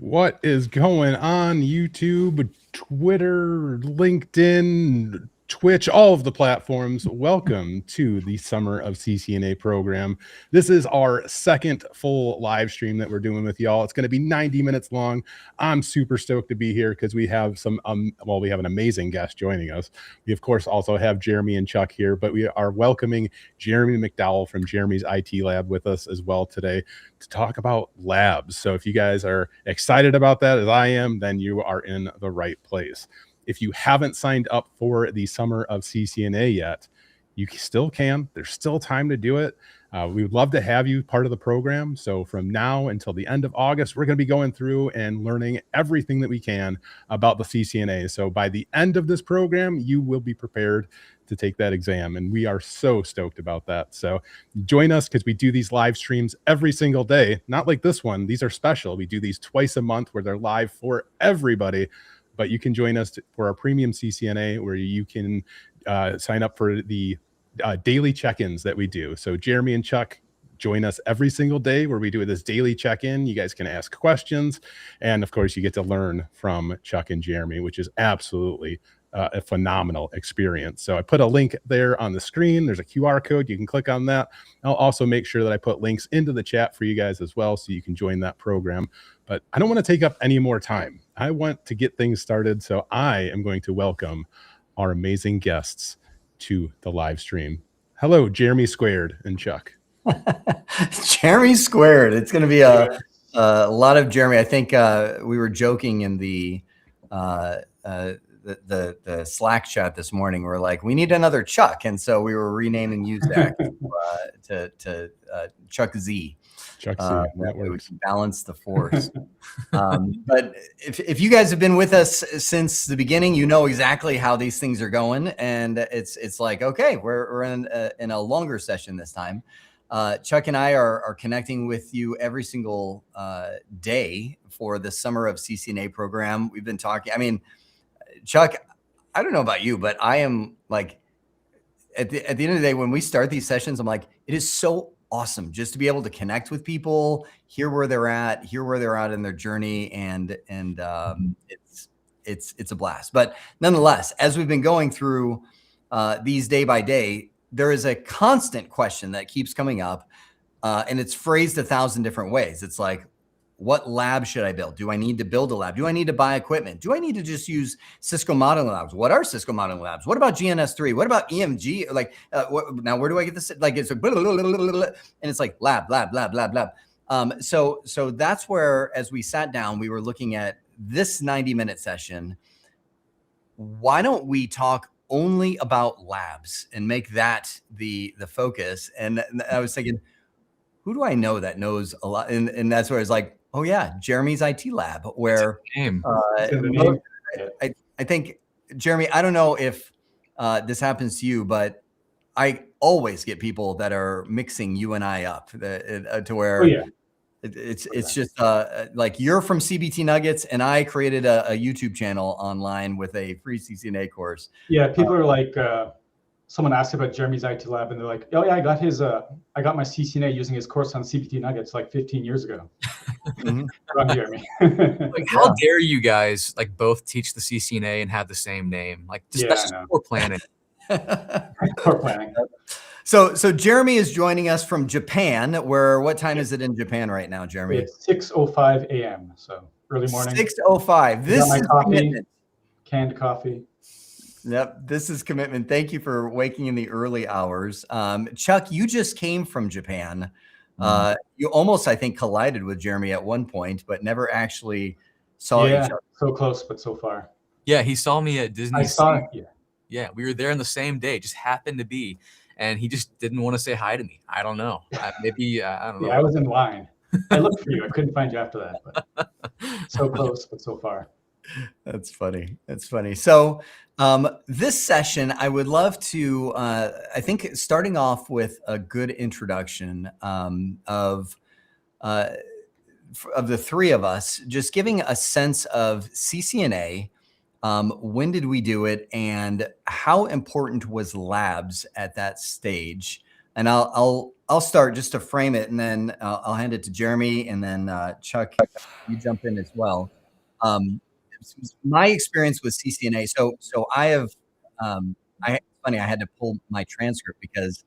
What is going on YouTube, Twitter, LinkedIn, Twitch, all of the platforms? Welcome to the Summer of CCNA program. This is our second full live stream that we're doing with y'all. It's going to be 90 minutes long. I'm super stoked to be here because we have we have an amazing guest joining us. We, of course, also have Jeremy and Chuck here, but we are welcoming Jeremy McDowell from Jeremy's IT Lab with us as well today to talk about labs. So if you guys are excited about that as I am, then you are in the right place. If you haven't signed up for the Summer of CCNA yet, you still can. There's still time to do it. We would love to have you part of the program. So from now until the end of August, we're going to be going through and learning everything that we can about the CCNA. So by the end of this program, you will be prepared to take that exam. And we are so stoked about that. So join us because we do these live streams every single day. Not like this one. These are special. We do these twice a month where they're live for everybody. But you can join us for our premium CCNA where you can sign up for the daily check-ins that we do. So Jeremy and Chuck join us every single day where we do this daily check-in. You guys can ask questions. And of course, you get to learn from Chuck and Jeremy, which is absolutely a phenomenal experience. So I put a link there on the screen. There's a QR code. You can click on that. I'll also make sure that I put links into the chat for you guys as well so you can join that program. But I don't want to take up any more time. I want to get things started. So I am going to welcome our amazing guests to the live stream. Hello, Jeremy Squared and Chuck. Jeremy Squared. It's going to be a lot of Jeremy. I think we were joking in the Slack chat this morning. We're like, we need another Chuck, and so we were renaming you Zach to Chuck Z. Chuck Z. That works. Balance the force. But if you guys have been with us since the beginning, you know exactly how these things are going, and it's like, okay, we're in a longer session this time. Chuck and I are connecting with you every single day for the Summer of CCNA program. We've been talking. I mean, Chuck, I don't know about you, but I am like, at the end of the day, when we start these sessions, I'm like, it is so awesome just to be able to connect with people, hear where they're at in their journey, and it's a blast. But nonetheless, as we've been going through these day by day, there is a constant question that keeps coming up, and it's phrased 1,000 different ways. It's like, what lab should I build? Do I need to build a lab? Do I need to buy equipment? Do I need to just use Cisco modeling labs? What are Cisco modeling labs? What about GNS3? What about EMG? Like, now where do I get this? Like, it's like, and it's like lab. So that's where, as we sat down, we were looking at this 90-minute session. Why don't we talk only about labs and make that the focus? And I was thinking, who do I know that knows a lot? And that's where it's like, oh yeah, Jeremy's IT Lab, where I think, Jeremy, I don't know if this happens to you, but I always get people that are mixing you and I up to where it's just like, you're from CBT Nuggets and I created a YouTube channel online with a free CCNA course. Yeah, people are like, someone asked about Jeremy's IT Lab, and they're like, "Oh yeah, I got my CCNA using his course on CBT Nuggets like 15 years ago." Run, Jeremy. Like, how dare you guys like both teach the CCNA and have the same name? Like, that's just poor planning. Poor planning. So Jeremy is joining us from Japan. Where, what time is it in Japan right now, Jeremy? It's 6:05 a.m. So early morning. 6:05. This is commitment. Canned coffee. Yep, this is commitment. Thank you for waking in the early hours. Chuck, you just came from Japan. You almost, I think, collided with Jeremy at one point, but never actually saw each other. So close, but so far. Yeah, he saw me at Disney. I saw it. Yeah, we were there on the same day, just happened to be. And he just didn't want to say hi to me. I don't know. Maybe, I don't know. Yeah, I was in line. I looked for you. I couldn't find you after that. But so close, but so far. That's funny. That's funny. So this session, I would love to, I think, starting off with a good introduction of the three of us, just giving a sense of CCNA. When did we do it, and how important was labs at that stage? And I'll I'll start just to frame it, and then I'll hand it to Jeremy, and then Chuck, you jump in as well. My experience with CCNA. So I have, funny, I had to pull my transcript because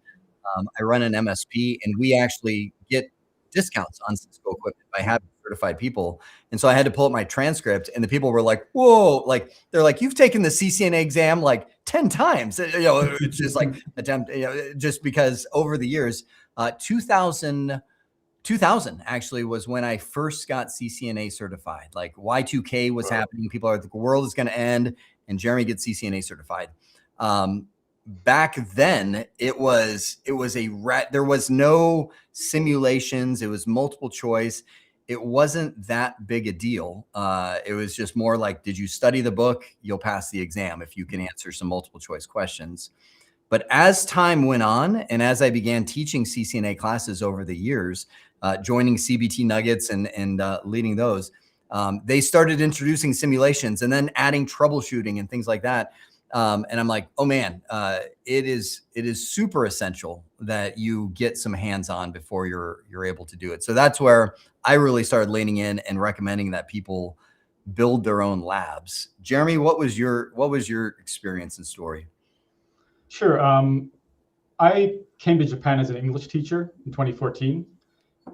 I run an MSP, and we actually get discounts on Cisco equipment by having certified people. And so I had to pull up my transcript, and the people were like, "Whoa!" Like they're like, "You've taken the CCNA exam like 10 times." You know, it's just like attempt. You know, just because over the years, 2000 actually was when I first got CCNA certified. Like Y2K was happening. People are like, the world is going to end, and Jeremy gets CCNA certified. Back then it was there was no simulations. It was multiple choice. It wasn't that big a deal. It was just more like, did you study the book? You'll pass the exam if you can answer some multiple choice questions. But as time went on, and as I began teaching CCNA classes over the years, joining CBT Nuggets and leading those, they started introducing simulations and then adding troubleshooting and things like that. And I'm like, oh man, it is super essential that you get some hands-on before you're able to do it. So that's where I really started leaning in and recommending that people build their own labs. Jeremy, what was your experience and story? Sure. I came to Japan as an English teacher in 2014,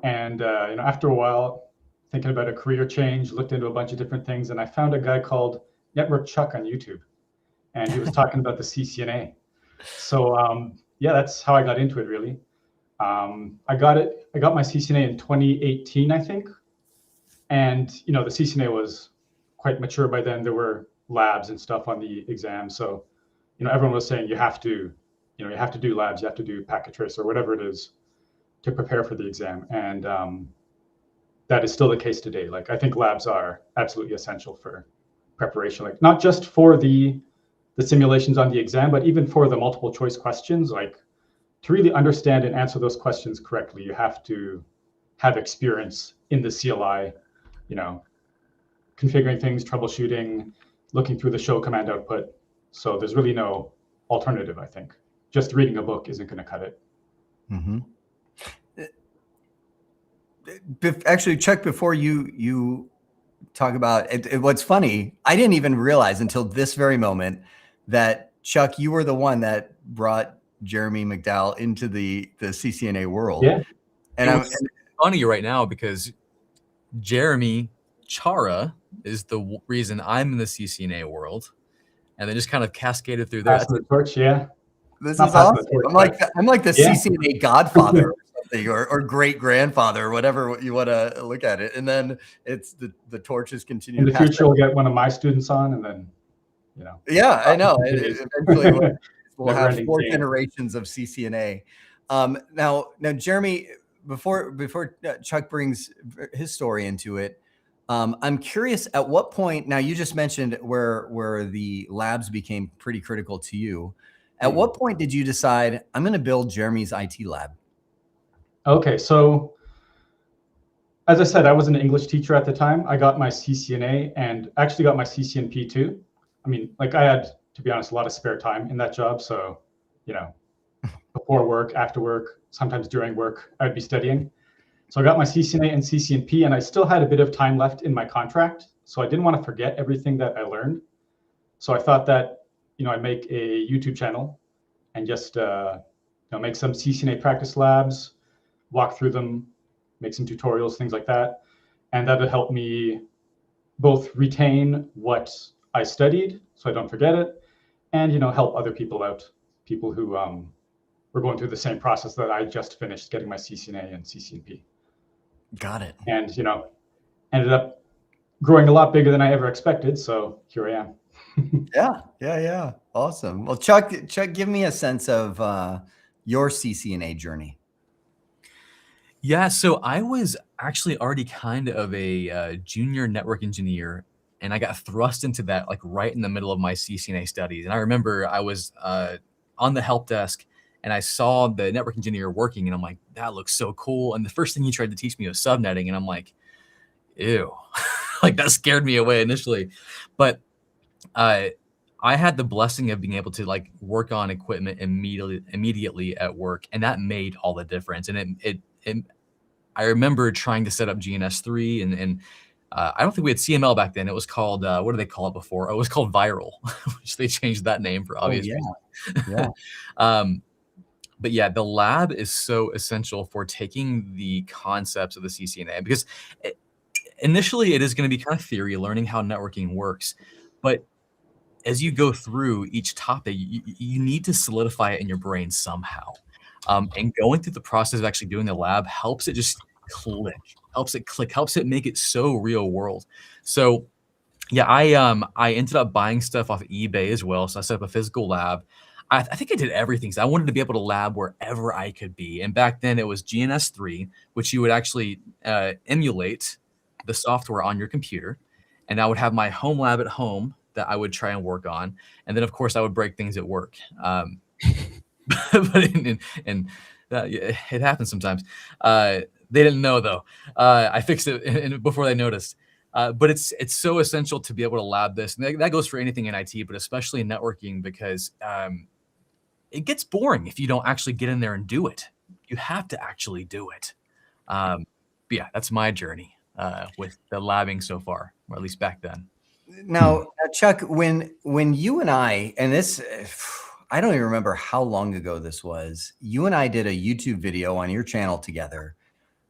and after a while, thinking about a career change, looked into a bunch of different things, and I found a guy called Network Chuck on YouTube, and he was talking about the CCNA. So yeah, that's how I got into it, really. I got my CCNA in 2018, I think, and the CCNA was quite mature by then. There were labs and stuff on the exam, so everyone was saying you have to do labs, you have to do packet trace or whatever it is to prepare for the exam. And that is still the case today. Like, I think labs are absolutely essential for preparation, like not just for the simulations on the exam, but even for the multiple choice questions. Like, to really understand and answer those questions correctly, you have to have experience in the CLI, configuring things, troubleshooting, looking through the show command output. So there's really no alternative, I think. Just reading a book isn't going to cut it. Mm-hmm. Actually, Chuck, before you talk about it, what's funny, I didn't even realize until this very moment that, Chuck, you were the one that brought Jeremy McDowell into the CCNA world. Yeah. And it's funny right now because Jeremy Chara is the reason I'm in the CCNA world, and they just kind of cascaded through there. Pass the torch, yeah. This Not is awesome. torch, I'm like the yeah. CCNA godfather or something, or great grandfather, or whatever you want to look at it. And then it's the torches continue. In the future, we'll get one of my students on, and then, Yeah, I know. Eventually, we'll have 4 generations of CCNA. Now, Jeremy, before Chuck brings his story into it, I'm curious, at what point, now you just mentioned where the labs became pretty critical to you. At what point did you decide, I'm going to build Jeremy's IT lab? Okay, so as I said, I was an English teacher at the time. I got my CCNA and actually got my CCNP too. I mean, like, I had, to be honest, a lot of spare time in that job. So, before work, after work, sometimes during work, I'd be studying. So I got my CCNA and CCNP, and I still had a bit of time left in my contract. So I didn't want to forget everything that I learned. So I thought that, I'd make a YouTube channel and just, make some CCNA practice labs, walk through them, make some tutorials, things like that. And that would help me both retain what I studied so I don't forget it, and, help other people out, people who were going through the same process that I just finished, getting my CCNA and CCNP. Got it. And, ended up growing a lot bigger than I ever expected. So here I am. Yeah. Awesome. Well, Chuck, give me a sense of your CCNA journey. Yeah, so I was actually already kind of a junior network engineer, and I got thrust into that like right in the middle of my CCNA studies. And I remember I was on the help desk, and I saw the network engineer working, and I'm like, that looks so cool. And the first thing he tried to teach me was subnetting, and I'm like, ew, like that scared me away initially. But I I had the blessing of being able to like work on equipment immediately at work, and that made all the difference. And I remember trying to set up GNS3, and I don't think we had CML back then. It was called what did they call it before? Oh, it was called Viral, which they changed that name for obvious reasons. Yeah. But yeah, the lab is so essential for taking the concepts of the CCNA, because initially it is going to be kind of theory, learning how networking works. But as you go through each topic, you need to solidify it in your brain somehow. And going through the process of actually doing the lab helps it just click, helps it make it so real world. So yeah, I ended up buying stuff off of eBay as well. So I set up a physical lab. I think I did everything. So I wanted to be able to lab wherever I could be. And back then it was GNS3, which you would actually emulate the software on your computer. And I would have my home lab at home that I would try and work on. And then of course I would break things at work. But it happens sometimes. They didn't know though. I fixed it before they noticed. But it's so essential to be able to lab this. And that goes for anything in IT, but especially in networking, because it gets boring if you don't actually get in there and do it. You have to actually do it. But yeah, that's my journey with the labbing so far, or at least back then. Now, Chuck, when you and I, and this, I don't even remember how long ago this was, you and I did a YouTube video on your channel together.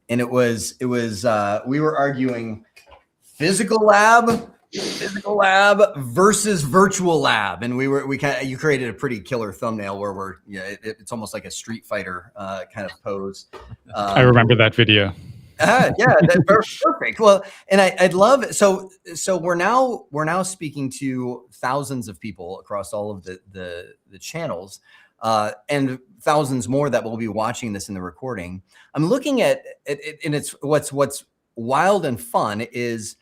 And it was we were arguing physical lab versus virtual lab, and you created a pretty killer thumbnail where it's almost like a Street Fighter kind of pose. I remember that video. Yeah, that's perfect. Well, and I'd love it. So we're now speaking to thousands of people across all of the channels, and thousands more that will be watching this in the recording. I'm looking at it, and it's what's wild and fun is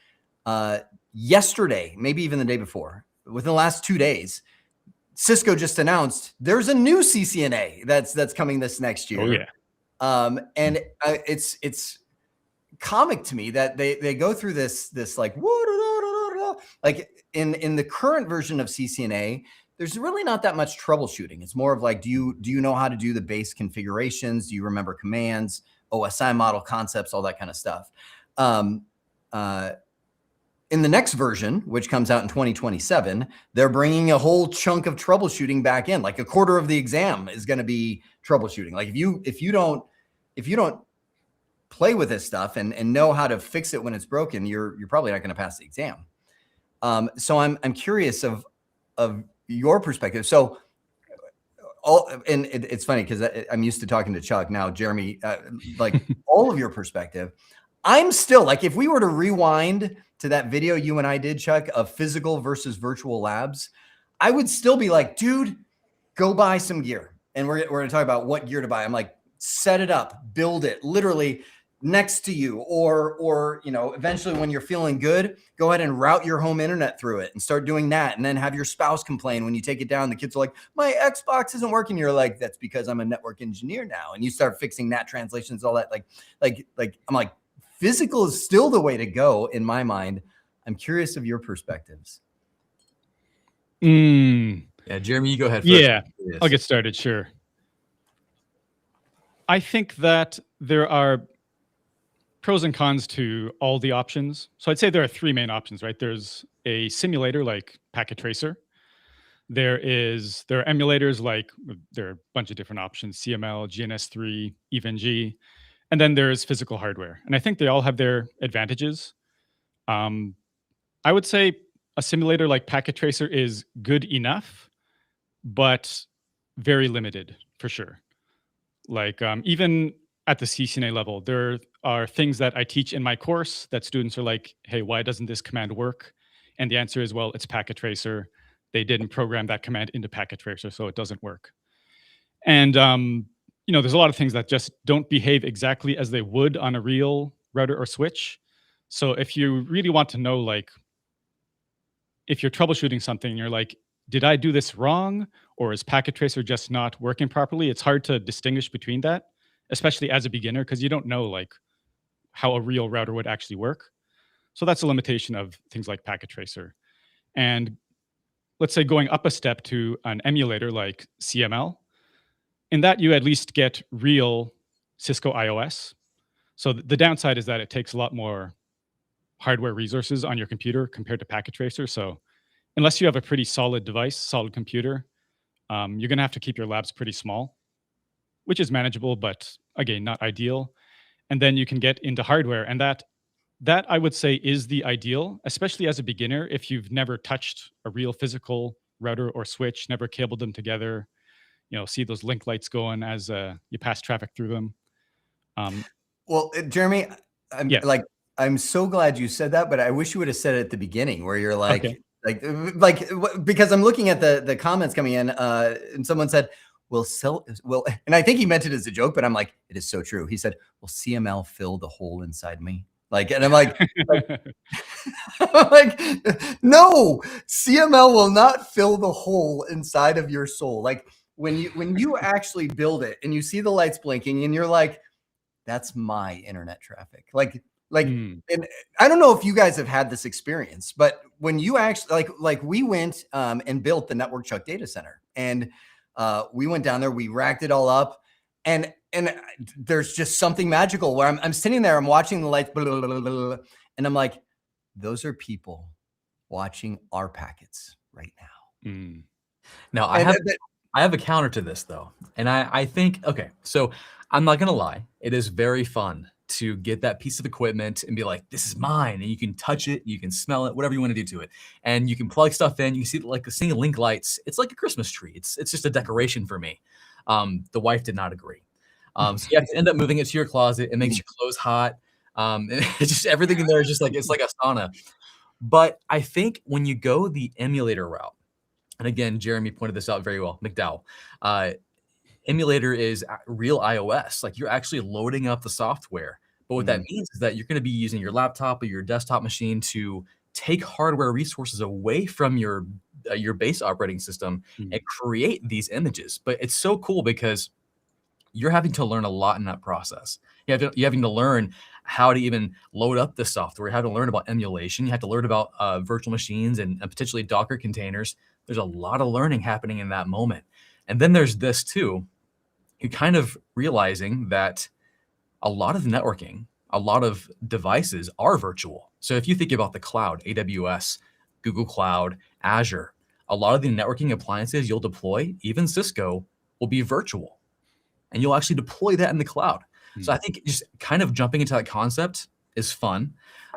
yesterday, maybe even the day before, within the last 2 days, Cisco just announced there's a new CCNA that's coming this next year. Oh yeah. And it's comic to me that they go through this like in the current version of CCNA, there's really not that much troubleshooting. It's more of like, do you know how to do the base configurations? Do you remember commands, OSI model concepts, all that kind of stuff? In the next version, which comes out in 2027, they're bringing a whole chunk of troubleshooting back in. Like a quarter of the exam is going to be troubleshooting. Like if you don't play with this stuff and know how to fix it when it's broken, you're probably not going to pass the exam. So I'm curious of your perspective. So it's funny because I'm used to talking to Chuck now, Jeremy, like all of your perspective. I'm still like, if we were to rewind to that video you and I did, Chuck, of physical versus virtual labs, I would still be like, dude, go buy some gear. And we're going to talk about what gear to buy. I'm like, set it up, build it literally next to you, or eventually when you're feeling good, go ahead and route your home internet through it and start doing that. And then have your spouse complain when you take it down. The kids are like, my Xbox isn't working. You're like, that's because I'm a network engineer now. And you start fixing NAT translations, all that. Like I'm like, physical is still the way to go in my mind. I'm curious of your perspectives. Yeah, Jeremy, you go ahead first. Yeah, I'll get started. Sure. I think that there are pros and cons to all the options. So I'd say there are three main options, right? There's a simulator like Packet Tracer. There are emulators like, there are a bunch of different options, CML, GNS3, EVE-NG. And then there's physical hardware. And I think they all have their advantages. I would say a simulator like Packet Tracer is good enough, but very limited for sure. Like even at the CCNA level, there are things that I teach in my course that students are like, hey, why doesn't this command work? And the answer is, well, it's Packet Tracer. They didn't program that command into Packet Tracer, so it doesn't work. And there's a lot of things that just don't behave exactly as they would on a real router or switch. So if you really want to know, like, if you're troubleshooting something, you're like, did I do this wrong? Or is Packet Tracer just not working properly? It's hard to distinguish between that, especially as a beginner, because you don't know like how a real router would actually work. So that's a limitation of things like Packet Tracer. And let's say going up a step to an emulator like CML, in that you at least get real Cisco iOS. So the downside is that it takes a lot more hardware resources on your computer compared to Packet Tracer. So unless you have a pretty solid device, solid computer, you're going to have to keep your labs pretty small, which is manageable, but again, not ideal. And then you can get into hardware, and that I would say is the ideal, especially as a beginner. If you've never touched a real physical router or switch, never cabled them together, see those link lights going as you pass traffic through them. Well, Jeremy, Yeah. I'm so glad you said that, but I wish you would have said it at the beginning where you're like, Okay. because I'm looking at the comments coming in, and someone said, and I think he meant it as a joke, but I'm like, it is so true. He said, "Will CML fill the hole inside me?" And I'm like, like, no, CML will not fill the hole inside of your soul. Like when you actually build it and you see the lights blinking and you're like, that's my internet traffic. And I don't know if you guys have had this experience, but when you actually like we went and built the Network Chuck data center, and we went down there, we racked it all up, and there's just something magical where I'm sitting there, I'm watching the lights, blah, blah, blah, blah, blah, and I'm like, those are people watching our packets right now. Now I have a counter to this though. And I think, okay, so I'm not gonna lie, it is very fun to get that piece of equipment and be like, this is mine. And you can touch it, you can smell it, whatever you want to do to it. And you can plug stuff in. You see like seeing link lights. It's like a Christmas tree. It's just a decoration for me. The wife did not agree. So you have to end up moving it to your closet. It makes your clothes hot. It's just everything in there is just like, it's like a sauna. But I think when you go the emulator route, and again, Jeremy pointed this out very well, McDowell, emulator is real iOS. Like you're actually loading up the software. But what that means is that you're going to be using your laptop or your desktop machine to take hardware resources away from your base operating system and create these images. But it's so cool because you're having to learn a lot in that process. You're having to learn how to even load up the software, how to learn about emulation. You have to learn about virtual machines and potentially Docker containers. There's a lot of learning happening in that moment. And then there's this too. You're kind of realizing that a lot of networking, a lot of devices are virtual. So if you think about the cloud, AWS, Google Cloud, Azure, a lot of the networking appliances you'll deploy, even Cisco, will be virtual. And you'll actually deploy that in the cloud. So I think just kind of jumping into that concept is fun.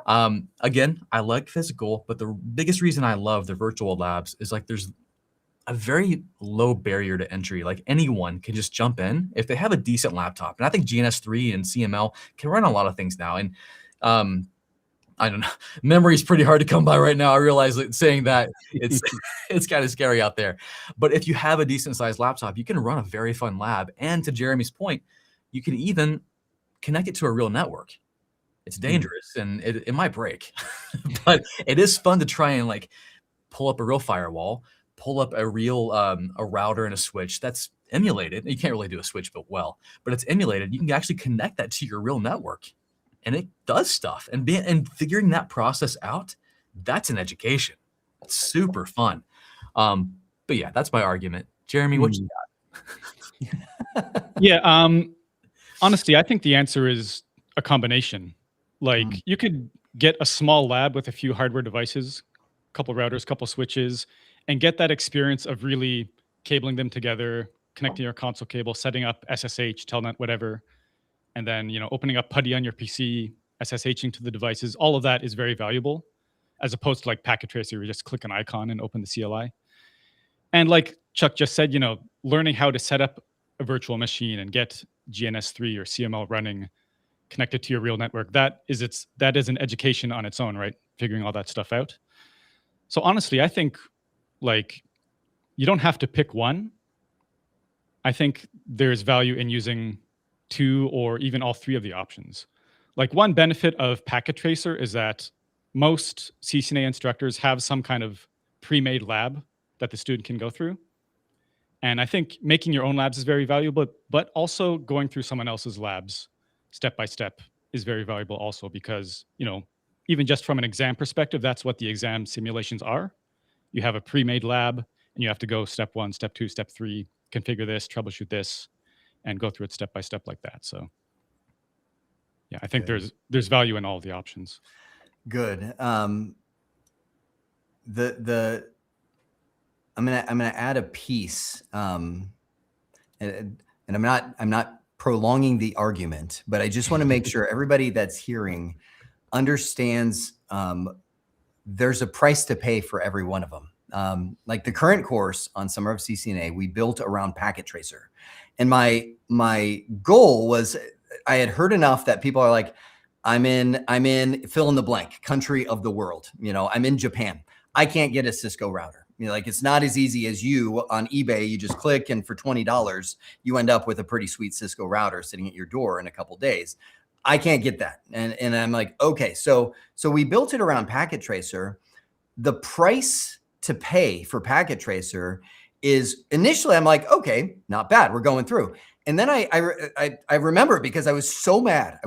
Again, I like physical, but the biggest reason I love the virtual labs is like there's a very low barrier to entry. Like anyone can just jump in if they have a decent laptop. And I think GNS3 and CML can run a lot of things now. And I don't know, memory is pretty hard to come by right now. I realize that saying that it's kind of scary out there. But if you have a decent sized laptop, you can run a very fun lab. And to Jeremy's point, you can even connect it to a real network. It's dangerous and it might break, but it is fun to try and like pull up a real firewall, pull up a real a router and a switch that's emulated. You can't really do a switch but it's emulated. You can actually connect that to your real network and it does stuff. And figuring that process out, that's an education. It's super fun. But yeah, that's my argument. Jeremy, what you got? Yeah, honestly, I think the answer is a combination. Like you could get a small lab with a few hardware devices, couple routers, couple switches, and get that experience of really cabling them together, connecting your console cable, setting up SSH, Telnet, whatever, and then opening up PuTTY on your PC, SSHing to the devices. All of that is very valuable, as opposed to like Packet Tracer, where you just click an icon and open the CLI. And like Chuck just said, learning how to set up a virtual machine and get GNS3 or CML running connected to your real network, that is an education on its own, right? Figuring all that stuff out. So honestly, I think like you don't have to pick one. I think there's value in using two or even all three of the options. Like one benefit of Packet Tracer is that most CCNA instructors have some kind of pre-made lab that the student can go through. And I think making your own labs is very valuable, but also going through someone else's labs step by step is very valuable also because, even just from an exam perspective, that's what the exam simulations are. you have a pre-made lab and you have to go step 1, step 2, step 3, configure this, troubleshoot this, and go through it step by step like that. So yeah, I think there's value in all of the options. Good. I'm gonna add a piece, and I'm not prolonging the argument, but I just want to make sure everybody that's hearing understands there's a price to pay for every one of them. Like the current course on Sumer of CCNA, we built around Packet Tracer, and my goal was I had heard enough that people are like, I'm in fill in the blank country of the world. You know, I'm in Japan. I can't get a Cisco router. You know, like it's not as easy as you on eBay. You just click and for $20, you end up with a pretty sweet Cisco router sitting at your door in a couple days. I can't get that. And I'm like, okay, so we built it around Packet Tracer. The price to pay for Packet Tracer is initially I'm like, okay, not bad. We're going through. And then I remember because I was so mad.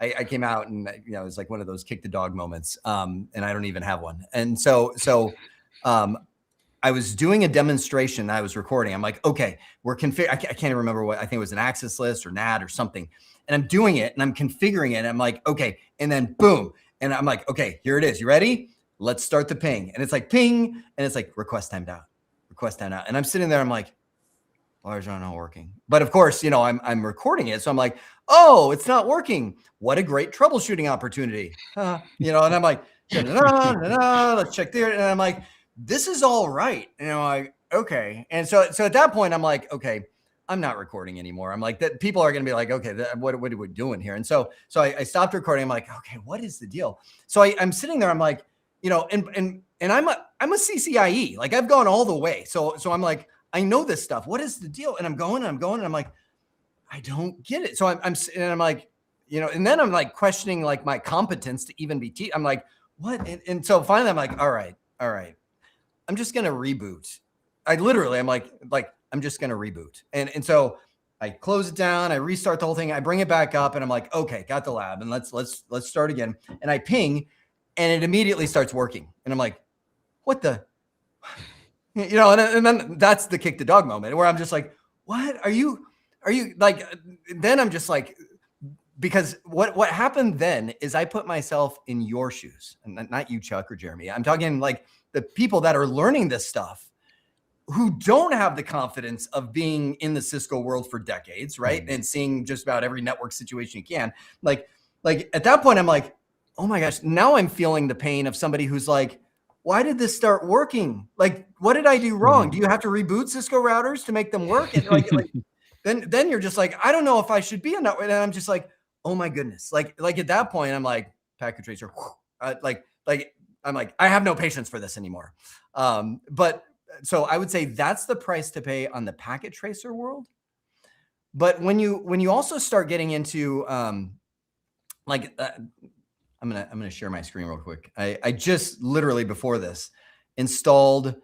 I came out and, you know, it was like one of those kick the dog moments. And I don't even have one. And so I was doing a demonstration I was recording. I'm like, okay, I can't even remember what, I think it was an access list or NAT or something. And I'm doing it and I'm configuring it. And I'm like, okay. And then boom. And I'm like, okay, here it is. You ready? Let's start the ping. And it's like ping. And it's like request timed out. And I'm sitting there. I'm like, why is it not working? But of course, you know, I'm recording it. So I'm like, oh, it's not working. What a great troubleshooting opportunity. You know, and I'm like, let's check there. And I'm like, this is all right. You know, like, okay. And so at that point, I'm like, okay, I'm not recording anymore. I'm like, that people are going to be like, okay, what are we doing here? And so I stopped recording. I'm like, okay, what is the deal? So I'm sitting there. I'm like, you know, and I'm a CCIE. Like I've gone all the way. So I'm like, I know this stuff. What is the deal? And I'm going, and I'm like, I don't get it. So I'm like, you know, and then I'm like questioning like my competence to even be I'm like, what? And so finally I'm like, all right. I'm just going to reboot. I'm just going to reboot. And so I close it down. I restart the whole thing. I bring it back up and I'm like, okay, got the lab and let's start again. And I ping and it immediately starts working. And I'm like, what the, you know, and then that's the kick the dog moment where I'm just like, what are you like? Then I'm just like, because what happened then is I put myself in your shoes, and not you, Chuck or Jeremy. I'm talking like the people that are learning this stuff who don't have the confidence of being in the Cisco world for decades, right? Mm-hmm. And seeing just about every network situation you can. Like at that point, I'm like, oh my gosh, now I'm feeling the pain of somebody who's like, why did this start working? Like, what did I do wrong? Do you have to reboot Cisco routers to make them work? And then you're just like, I don't know if I should be in that way. And I'm just like, oh my goodness. Like at that point, I'm like, Packet Tracer, I'm like, I have no patience for this anymore. But so I would say that's the price to pay on the Packet Tracer world. But when you also start getting into I'm gonna share my screen real quick. I just literally before this installed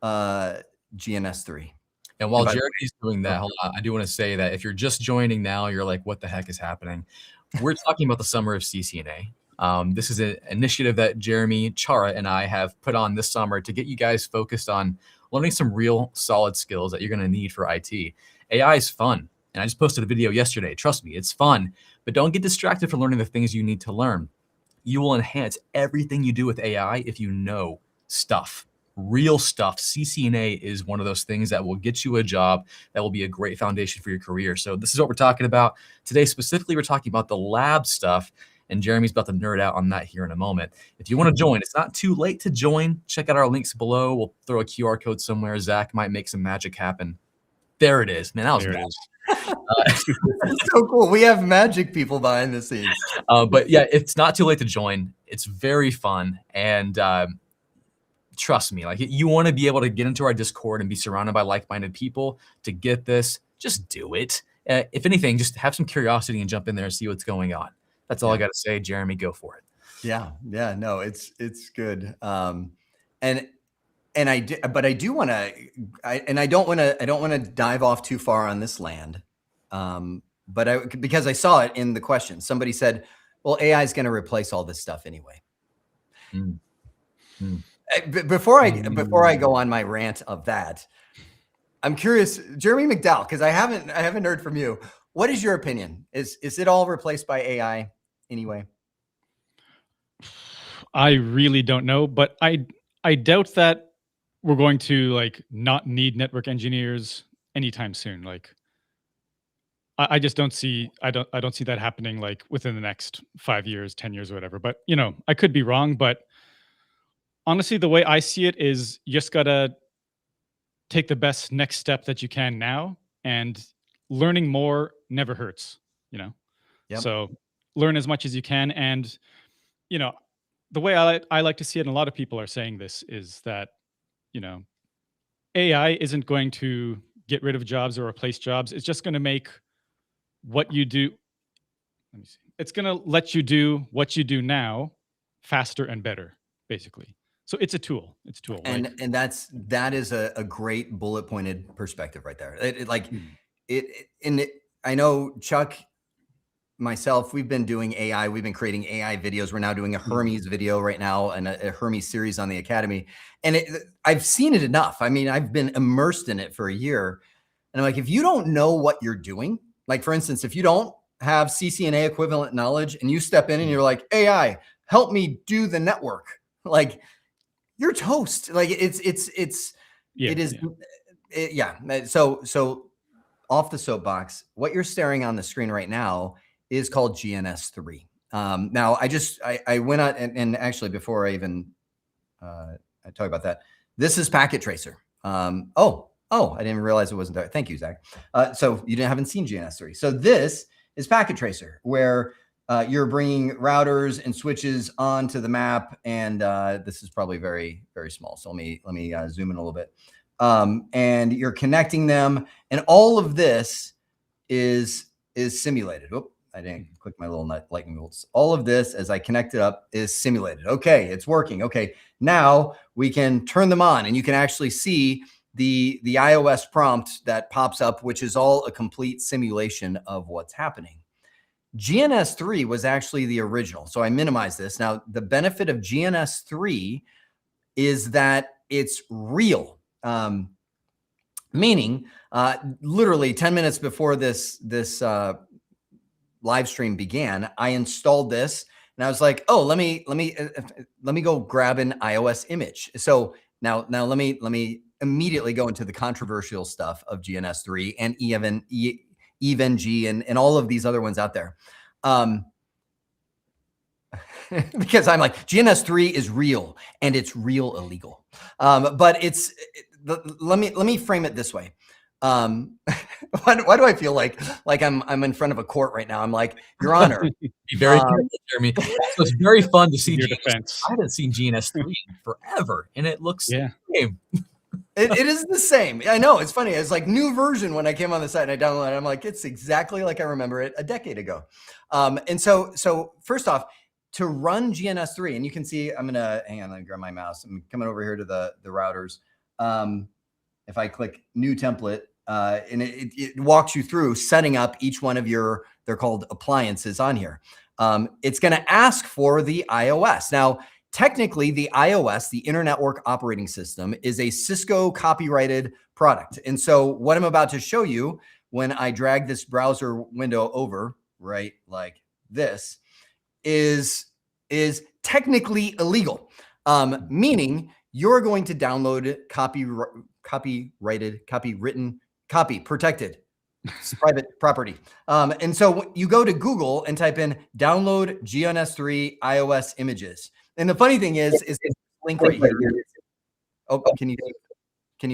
GNS3. And while Jeremy's doing that, hold on, I do want to say that if you're just joining now, you're like, what the heck is happening? We're talking about the Sumer of CCNA. This is an initiative that Jeremy, Chara, and I have put on this summer to get you guys focused on learning some real solid skills that you're going to need for IT. AI is fun. And I just posted a video yesterday. Trust me, it's fun. But don't get distracted from learning the things you need to learn. You will enhance everything you do with AI if you know stuff. Real stuff. CCNA is one of those things that will get you a job that will be a great foundation for your career. So this is what we're talking about today. Specifically, we're talking about the lab stuff, and Jeremy's about to nerd out on that here in a moment. If you want to join, it's not too late to join. Check out our links below. We'll throw a QR code somewhere. Zach might make some magic happen. There it is. Man, that was magic. That's so cool. We have magic people behind the scenes. But yeah, it's not too late to join. It's very fun. And trust me, like you want to be able to get into our Discord and be surrounded by like-minded people to get this. Just do it. If anything, just have some curiosity and jump in there and see what's going on. That's all I got to say. Jeremy, go for it. Yeah. No, it's good. And I do want to, I don't want to dive off too far on this land. But because I saw it in the question, somebody said, well, AI is going to replace all this stuff anyway. Before I go on my rant of that, I'm curious, Jeremy McDowell, because I haven't heard from you. What is your opinion? Is it all replaced by AI anyway? I really don't know, but I doubt that we're going to like not need network engineers anytime soon. Like I just don't see I don't see that happening like within the next 5 years, 10 years, or whatever. But you know, I could be wrong. But honestly, the way I see it is you just gotta take the best next step that you can now, and learning more never hurts, you know. Yep. So learn as much as you can, and you know, the way I like to see it, and a lot of people are saying this, is that, you know, AI isn't going to get rid of jobs or replace jobs. It's just going to make what you do, let me see. It's going to let you do what you do now faster and better, basically. So it's a tool. It's a tool. And Like, that is a great bullet pointed perspective right there. mm, I know Chuck, myself, we've been doing AI. We've been creating AI videos. We're now doing a Hermes video right now, and a Hermes series on the Academy. And I've seen it enough. I mean, I've been immersed in it for a year. And I'm like, if you don't know what you're doing, like for instance, if you don't have CCNA equivalent knowledge and you step in and you're like, AI, help me do the network, like you're toast. Like it is. So off the soapbox, what you're staring on the screen right now is called GNS3. Now, I went out and actually, before I even I talk about that, this is Packet Tracer. I didn't realize it wasn't there. Thank you, Zach. So you haven't seen GNS3. So this is Packet Tracer, where you're bringing routers and switches onto the map, and this is probably very, very small. So let me zoom in a little bit. And you're connecting them, and all of this is simulated. Oh, I didn't click my little lightning bolts. All of this, as I connect it up, is simulated. Okay, it's working. Okay, now we can turn them on, and you can actually see the iOS prompt that pops up, which is all a complete simulation of what's happening. GNS3 was actually the original. So I minimize this. Now, the benefit of GNS3 is that it's real. Meaning, literally 10 minutes before this live stream began, I installed this, and I was like, "Oh, let me go grab an iOS image." So now let me immediately go into the controversial stuff of GNS3 and EVNG and all of these other ones out there. Because I'm like, GNS3 is real, and it's real illegal. But let me frame it this way. Why do I feel like I'm in front of a court right now? I'm like, Your Honor. Be very careful, Jeremy. So it's very fun to see your GNS. defense. I haven't seen GNS3 in forever, and it looks the same. It is the same. I know, it's funny. It's like new version when I came on the site and I downloaded it. I'm like, it's exactly like I remember it a decade ago. And so first off, to run GNS3, and you can see, hang on, let me grab my mouse. I'm coming over here to the routers. If I click new template, and it walks you through setting up each one of they're called appliances on here. It's going to ask for the iOS. Now, technically, the iOS, the Internet Network Operating System, is a Cisco copyrighted product. And so what I'm about to show you, when I drag this browser window over, right, like this, is technically illegal, meaning you're going to download copy protected private property. And so you go to Google and type in download GNS3 iOS images. And the funny thing is this link right here. Oh, can you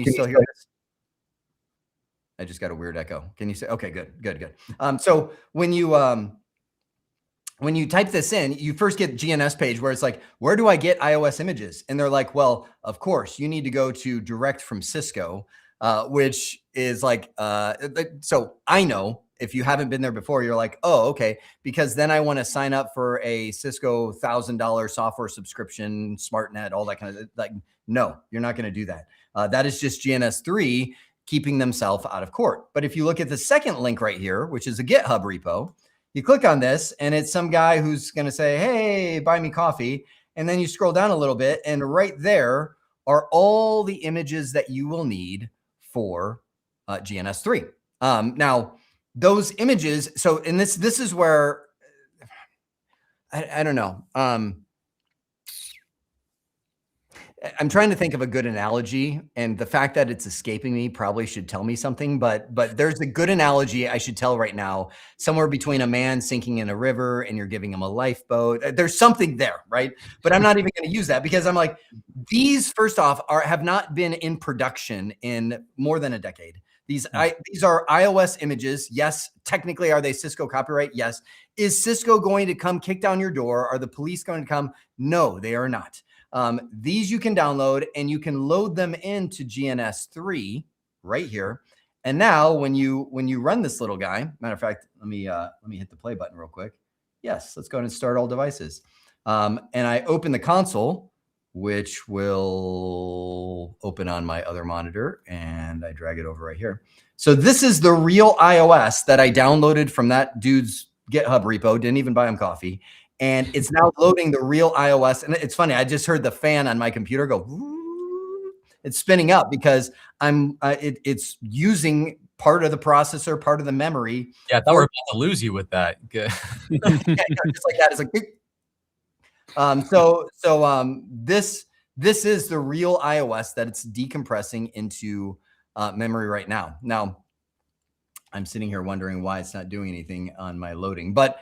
still hear this? I just got a weird echo. Can you say, okay, good. So when you type this in, you first get GNS page where it's like, where do I get iOS images? And they're like, well, of course, you need to go to direct from Cisco, which is like, so I know if you haven't been there before, you're like, oh, okay, because then I want to sign up for a Cisco $1,000 software subscription, SmartNet, all that kind of, like, no, you're not going to do that. That is just GNS3 keeping themselves out of court. But if you look at the second link right here, which is a GitHub repo, you click on this and it's some guy who's going to say, hey, buy me coffee. And then you scroll down a little bit, and right there are all the images that you will need for GNS3. Now, those images, so, and this is where, I don't know. I'm trying to think of a good analogy, and the fact that it's escaping me probably should tell me something, but there's a good analogy I should tell right now, somewhere between a man sinking in a river and you're giving him a lifeboat. There's something there, right? But I'm not even going to use that, because I'm like, these, first off, have not been in production in more than a decade. These are iOS images. Yes, technically, are they Cisco copyright? Yes. Is Cisco going to come kick down your door? Are the police going to come? No, they are not. These you can download, and you can load them into GNS3 right here. And now when you run this little guy, matter of fact, let me hit the play button real quick. Yes, let's go ahead and start all devices. And I open the console, which will open on my other monitor, and I drag it over right here. So this is the real iOS that I downloaded from that dude's GitHub repo. Didn't even buy him coffee. And it's now loading the real iOS. And it's funny, I just heard the fan on my computer go, woo. It's spinning up because it's using part of the processor, part of the memory. Yeah, I thought we were about to lose you with that. Good. Yeah, just like that. It's like, this is the real iOS that it's decompressing into memory right now. Now, I'm sitting here wondering why it's not doing anything on my loading, but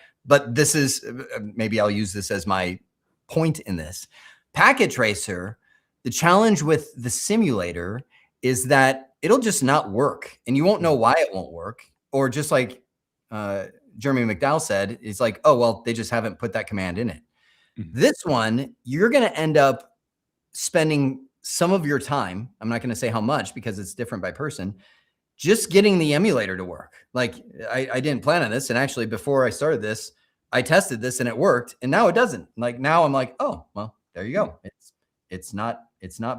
this is, maybe I'll use this as my point in this. Packet Tracer, the challenge with the simulator is that it'll just not work, and you won't know why it won't work. Or just like Jeremy McDowell said, it's like, oh, well, they just haven't put that command in it. Mm-hmm. This one, you're going to end up spending some of your time, I'm not going to say how much because it's different by person, just getting the emulator to work. Like I didn't plan on this. And actually before I started this, I tested this and it worked, and now it doesn't. Like now I'm like, oh, well, there you go. It's not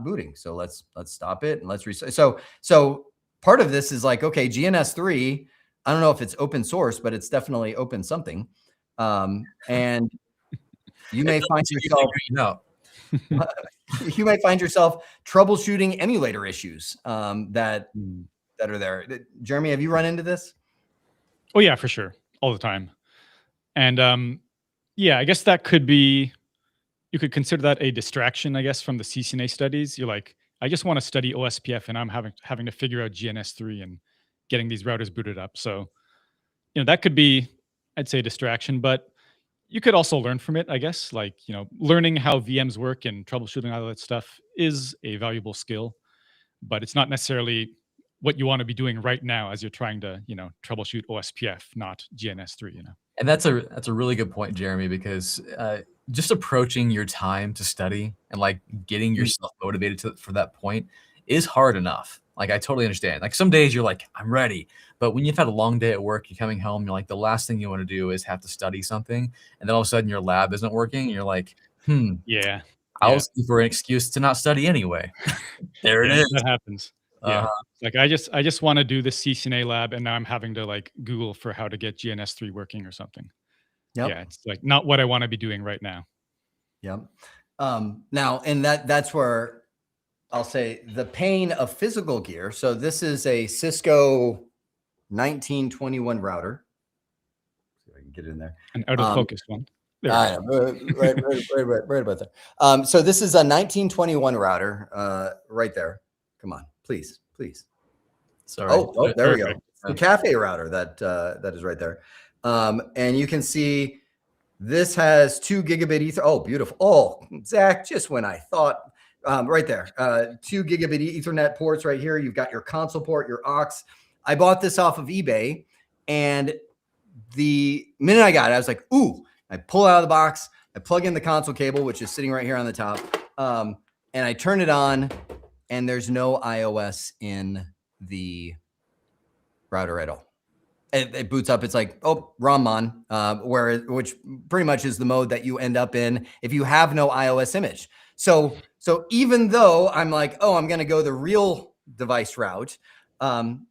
booting. So let's stop it and let's reset. So part of this is like, okay, GNS3, I don't know if it's open source, but it's definitely open something. And you may find yourself, you might find yourself troubleshooting emulator issues that are there. Jeremy, have you run into this? Oh yeah, for sure. All the time. And yeah, I guess that could be, you could consider that a distraction, I guess, from the CCNA studies. You're like, I just want to study OSPF, and I'm having to figure out GNS3 and getting these routers booted up. So, that could be, I'd say, a distraction, but you could also learn from it, I guess. Like, learning how VMs work and troubleshooting all that stuff is a valuable skill, but it's not necessarily what you want to be doing right now as you're trying to, troubleshoot OSPF, not GNS3, And that's a really good point, Jeremy, because just approaching your time to study and like getting yourself motivated for that point is hard enough. Like, I totally understand. Like, some days you're like, I'm ready. But when you've had a long day at work, you're coming home, you're like, the last thing you want to do is have to study something. And then all of a sudden your lab isn't working. And you're like, yeah, I was looking for an excuse to not study anyway. There it is. That happens. Yeah. Like I just want to do the CCNA lab, and now I'm having to like Google for how to get GNS3 working or something. Yep. Yeah, it's like not what I want to be doing right now. Yep. Now, and that's where I'll say the pain of physical gear. So this is a Cisco 1921 router. See if I can get it in there. An out of focus one. Right about that. So this is a 1921 router right there. Come on, please. Sorry. Oh, there we go. The cafe router that is right there. And you can see this has 2 gigabit ether. Oh, beautiful. Oh, Zach, just when I thought, right there, 2 gigabit Ethernet ports right here. You've got your console port, your aux. I bought this off of eBay, and the minute I got it, I was like, ooh. I pull it out of the box. I plug in the console cable, which is sitting right here on the top, and I turn it on, and there's no iOS in the router at all. It boots up. It's like, oh, ROM on, which pretty much is the mode that you end up in if you have no iOS image. So even though I'm like, oh, I'm going to go the real device route,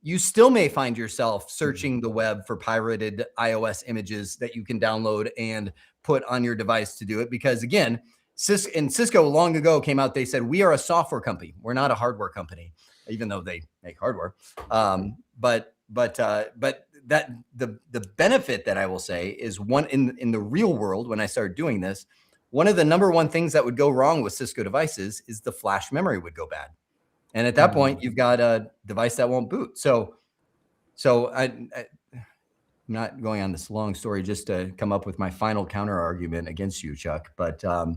you still may find yourself searching the web for pirated iOS images that you can download and put on your device to do it. Because again, Cisco long ago came out. They said, we are a software company. We're not a hardware company, even though they make hardware. But that the benefit that I will say is one in the real world, when I started doing this, one of the number one things that would go wrong with Cisco devices is the flash memory would go bad. And at that point, you've got a device that won't boot. So I'm not going on this long story just to come up with my final counter argument against you, Chuck. But you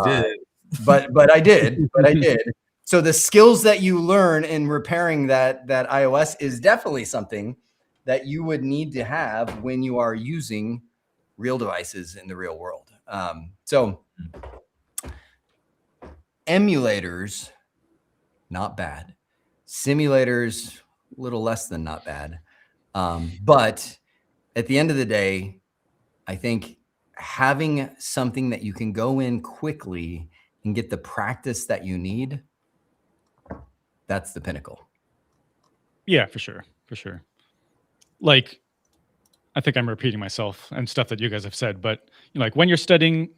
did. But I did. But I did. So the skills that you learn in repairing that iOS is definitely something that you would need to have when you are using real devices in the real world. So emulators, not bad. Simulators, a little less than not bad. But at the end of the day, I think having something that you can go in quickly and get the practice that you need, that's the pinnacle. Yeah, for sure. For sure. Like, I think I'm repeating myself and stuff that you guys have said, but you know, like when you're sitting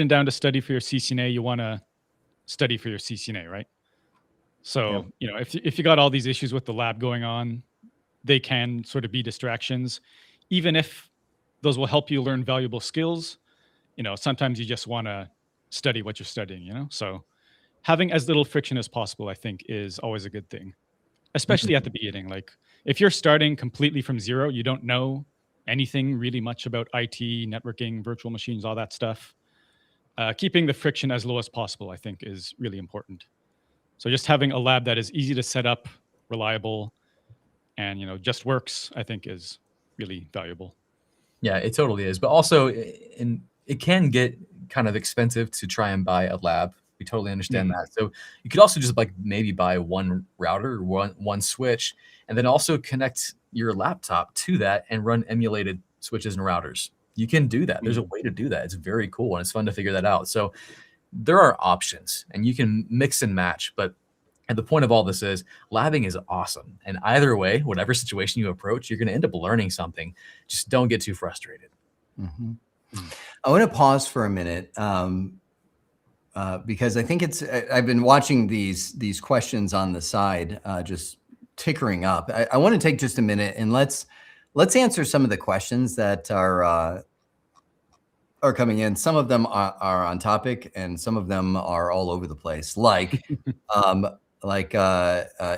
down to study for your CCNA, you want to study for your CCNA, right? So, you know, if you got all these issues with the lab going on, they can sort of be distractions, even if those will help you learn valuable skills. You know, sometimes you just want to study what you're studying, you know? So having as little friction as possible, I think, is always a good thing, especially at the beginning. Like if you're starting completely from zero, you don't know anything really much about IT, networking, virtual machines, all that stuff. Keeping the friction as low as possible, I think, is really important. So just having a lab that is easy to set up, reliable, and, you know, just works, I think, is really valuable. Yeah, it totally is. But also, it can get kind of expensive to try and buy a lab. We totally understand that. So you could also just like maybe buy one router or one switch, and then also connect your laptop to that and run emulated switches and routers. You can do that. There's a way to do that. It's very cool and it's fun to figure that out. So there are options and you can mix and match. But and the point of all this is labbing is awesome. And either way, whatever situation you approach, you're going to end up learning something. Just don't get too frustrated. I want to pause for a minute because I think I've been watching these questions on the side just tickering up. I want to take just a minute and let's answer some of the questions that are coming in. Some of them are on topic and some of them are all over the place. Like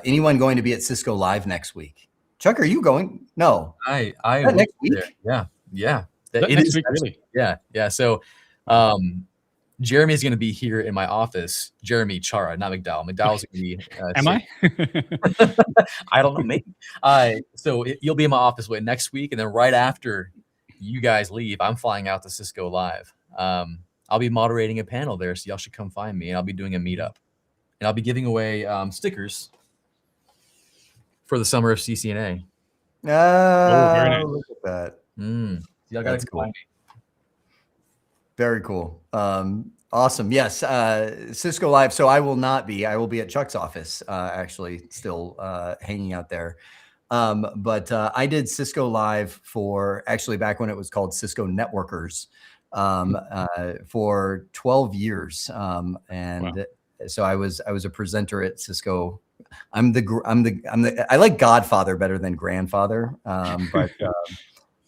anyone going to be at Cisco Live next week? Chuck, are you going? No. I next week? There. Yeah. Next week, really? Yeah. So Jeremy is going to be here in my office. Jeremy Chara, not McDowell. McDowell's going to be. Am I? I don't know. Maybe. So you'll be in my office next week, and then right after you guys leave, I'm flying out to Cisco Live. I'll be moderating a panel there, so y'all should come find me, and I'll be doing a meetup, and I'll be giving away stickers for the summer of CCNA. Oh, very nice. Look at that. Y'all got to cool. find me. Very cool. Awesome. Yes. Cisco Live. So I will not be. I will be at Chuck's office, actually, still hanging out there. But I did Cisco Live for actually back when it was called Cisco Networkers for 12 years. So I was a presenter at Cisco. I like Godfather better than grandfather. But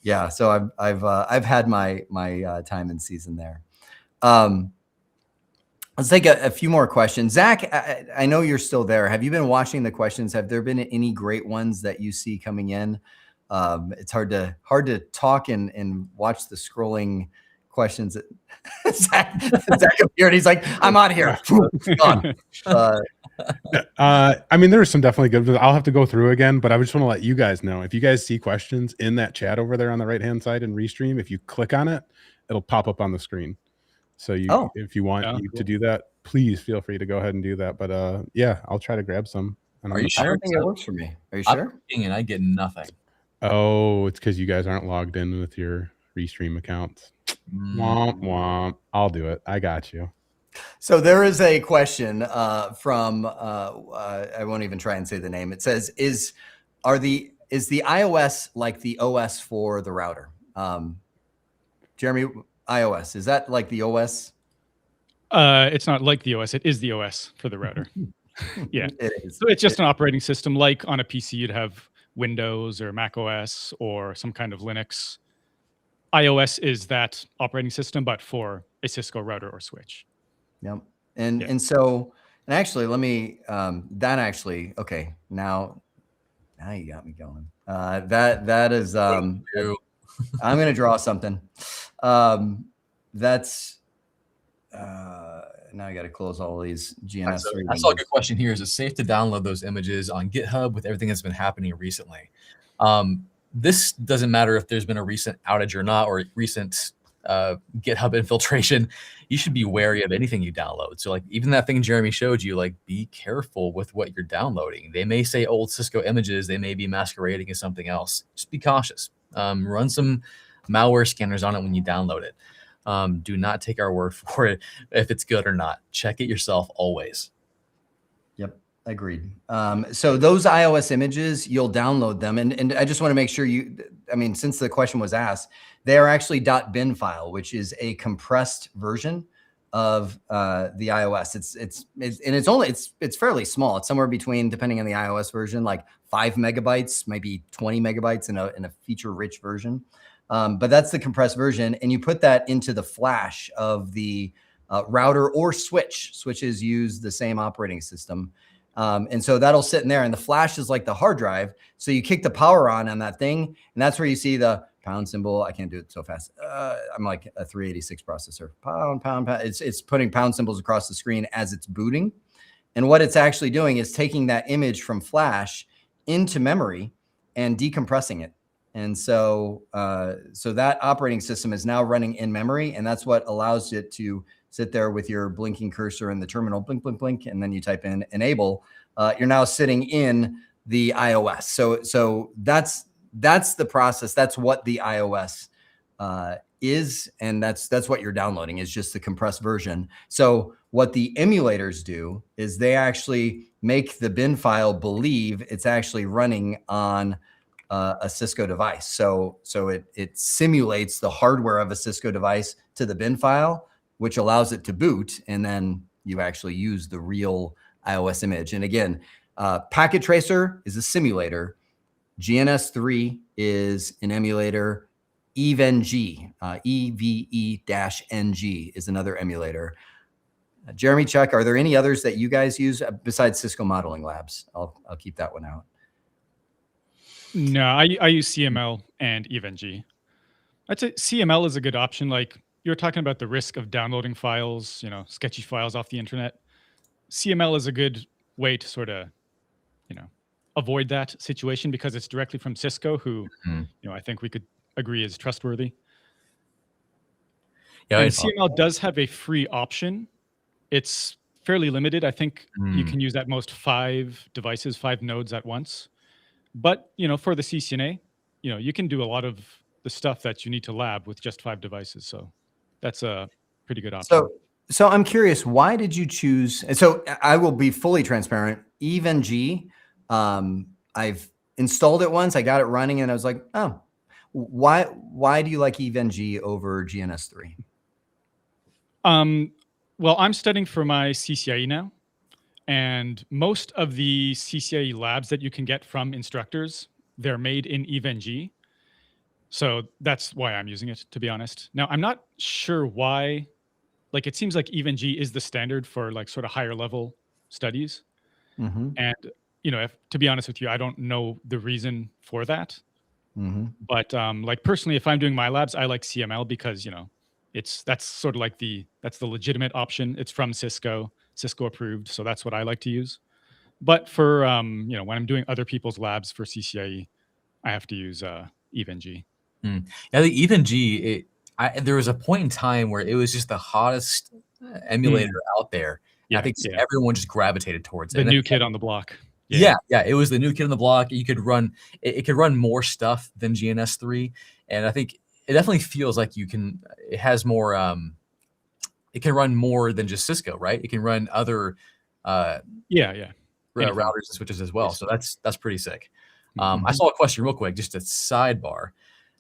yeah, so I've had my time in season there. Let's take a few more questions. Zach, I know you're still there. Have you been watching the questions? Have there been any great ones that you see coming in? It's hard to talk and watch the scrolling questions. Zach appeared. He's like, I'm out of here. Gone. I mean, there are some definitely good. I'll have to go through again, but I just want to let you guys know if you guys see questions in that chat over there on the right hand side in Restream, if you click on it, it'll pop up on the screen. So if you want to do that, please feel free to go ahead and do that. But yeah, I'll try to grab some. Are you sure? I don't think it works for me. Are you sure? And I get nothing. Oh, it's because you guys aren't logged in with your Restream accounts. Womp womp. I'll do it. I got you. So there is a question from I won't even try and say the name. It says, is the iOS like the OS for the router? Jeremy, iOS, is that like the OS? It's not like the OS. It is the OS for the router. Yeah. It is. So it's just an operating system. Like on a PC, you'd have Windows or Mac OS or some kind of Linux. iOS is that operating system, but for a Cisco router or switch. Yep. And Yeah. and so and actually let me that actually okay, now you got me going. That is Ew. I'm gonna draw something. That's now I gotta close all these GNS. So I saw a good question here. Is it safe to download those images on GitHub with everything that's been happening recently? This doesn't matter if there's been a recent outage or not, or recent GitHub infiltration. You should be wary of anything you download. So like even that thing Jeremy showed you, like be careful with what you're downloading. They may say old Cisco images. They may be masquerading as something else. Just be cautious. Run some malware scanners on it when you download it. Do not take our word for it if it's good or not. Check it yourself always. Yep, agreed. So those iOS images, you'll download them. And I just want to make sure since the question was asked, they are actually .bin file, which is a compressed version of the iOS. It's fairly small. It's somewhere between, depending on the iOS version, like 5 megabytes, maybe 20 megabytes in a feature-rich version. But that's the compressed version, and you put that into the flash of the router or switch. Switches use the same operating system. And so that'll sit in there, and the flash is like the hard drive. So you kick the power on that thing, and that's where you see the pound symbol. I can't do it so fast. I'm like a 386 processor. Pound, pound, pound. It's putting pound symbols across the screen as it's booting. And what it's actually doing is taking that image from flash into memory and decompressing it. And so that operating system is now running in memory, and that's what allows it to sit there with your blinking cursor in the terminal, blink, blink, blink, and then you type in enable. You're now sitting in the iOS. So that's the process. That's what the iOS is, and that's what you're downloading, is just the compressed version. So what the emulators do is they actually make the bin file believe it's actually running on a Cisco device. So it simulates the hardware of a Cisco device to the bin file, which allows it to boot, and then you actually use the real iOS image. And again, Packet Tracer is a simulator. GNS3 is an emulator. EVE-NG, EVE-NG is another emulator. Jeremy, Chuck, are there any others that you guys use besides Cisco Modeling Labs? I'll keep that one out. No, I use CML and EVE-NG. I'd say CML is a good option. Like you're talking about the risk of downloading files, sketchy files off the internet. CML is a good way to sort of, avoid that situation because it's directly from Cisco, who, I think we could agree is trustworthy. Yeah, and CML does have a free option. It's fairly limited. I think you can use at most 5 devices, 5 nodes at once. But, for the CCNA, you can do a lot of the stuff that you need to lab with just 5 devices. So that's a pretty good option. So I'm curious, why did you choose? And so I will be fully transparent. EVE-NG, I've installed it once. I got it running, and I was like, oh, why do you like EVE-NG over GNS3? Well, I'm studying for my CCIE now. And most of the CCIE labs that you can get from instructors, they're made in EVE-NG. So that's why I'm using it, to be honest. Now, I'm not sure why. Like, it seems like EVE-NG is the standard for like sort of higher level studies. Mm-hmm. And, to be honest with you, I don't know the reason for that. Mm-hmm. But like personally, if I'm doing my labs, I like CML because, that's sort of like that's the legitimate option. It's from Cisco approved. So that's what I like to use. But for, when I'm doing other people's labs for CCIE, I have to use EVE-NG. Yeah, the EVE-NG, there was a point in time where it was just the hottest emulator out there. Yeah, I think everyone just gravitated towards it. The new kid on the block. Yeah, it was the new kid on the block. You could run, it could run more stuff than GNS3. And I think it definitely feels like it has more, it can run more than just Cisco, right? It can run other routers and switches as well. So that's pretty sick. I saw a question real quick, just a sidebar.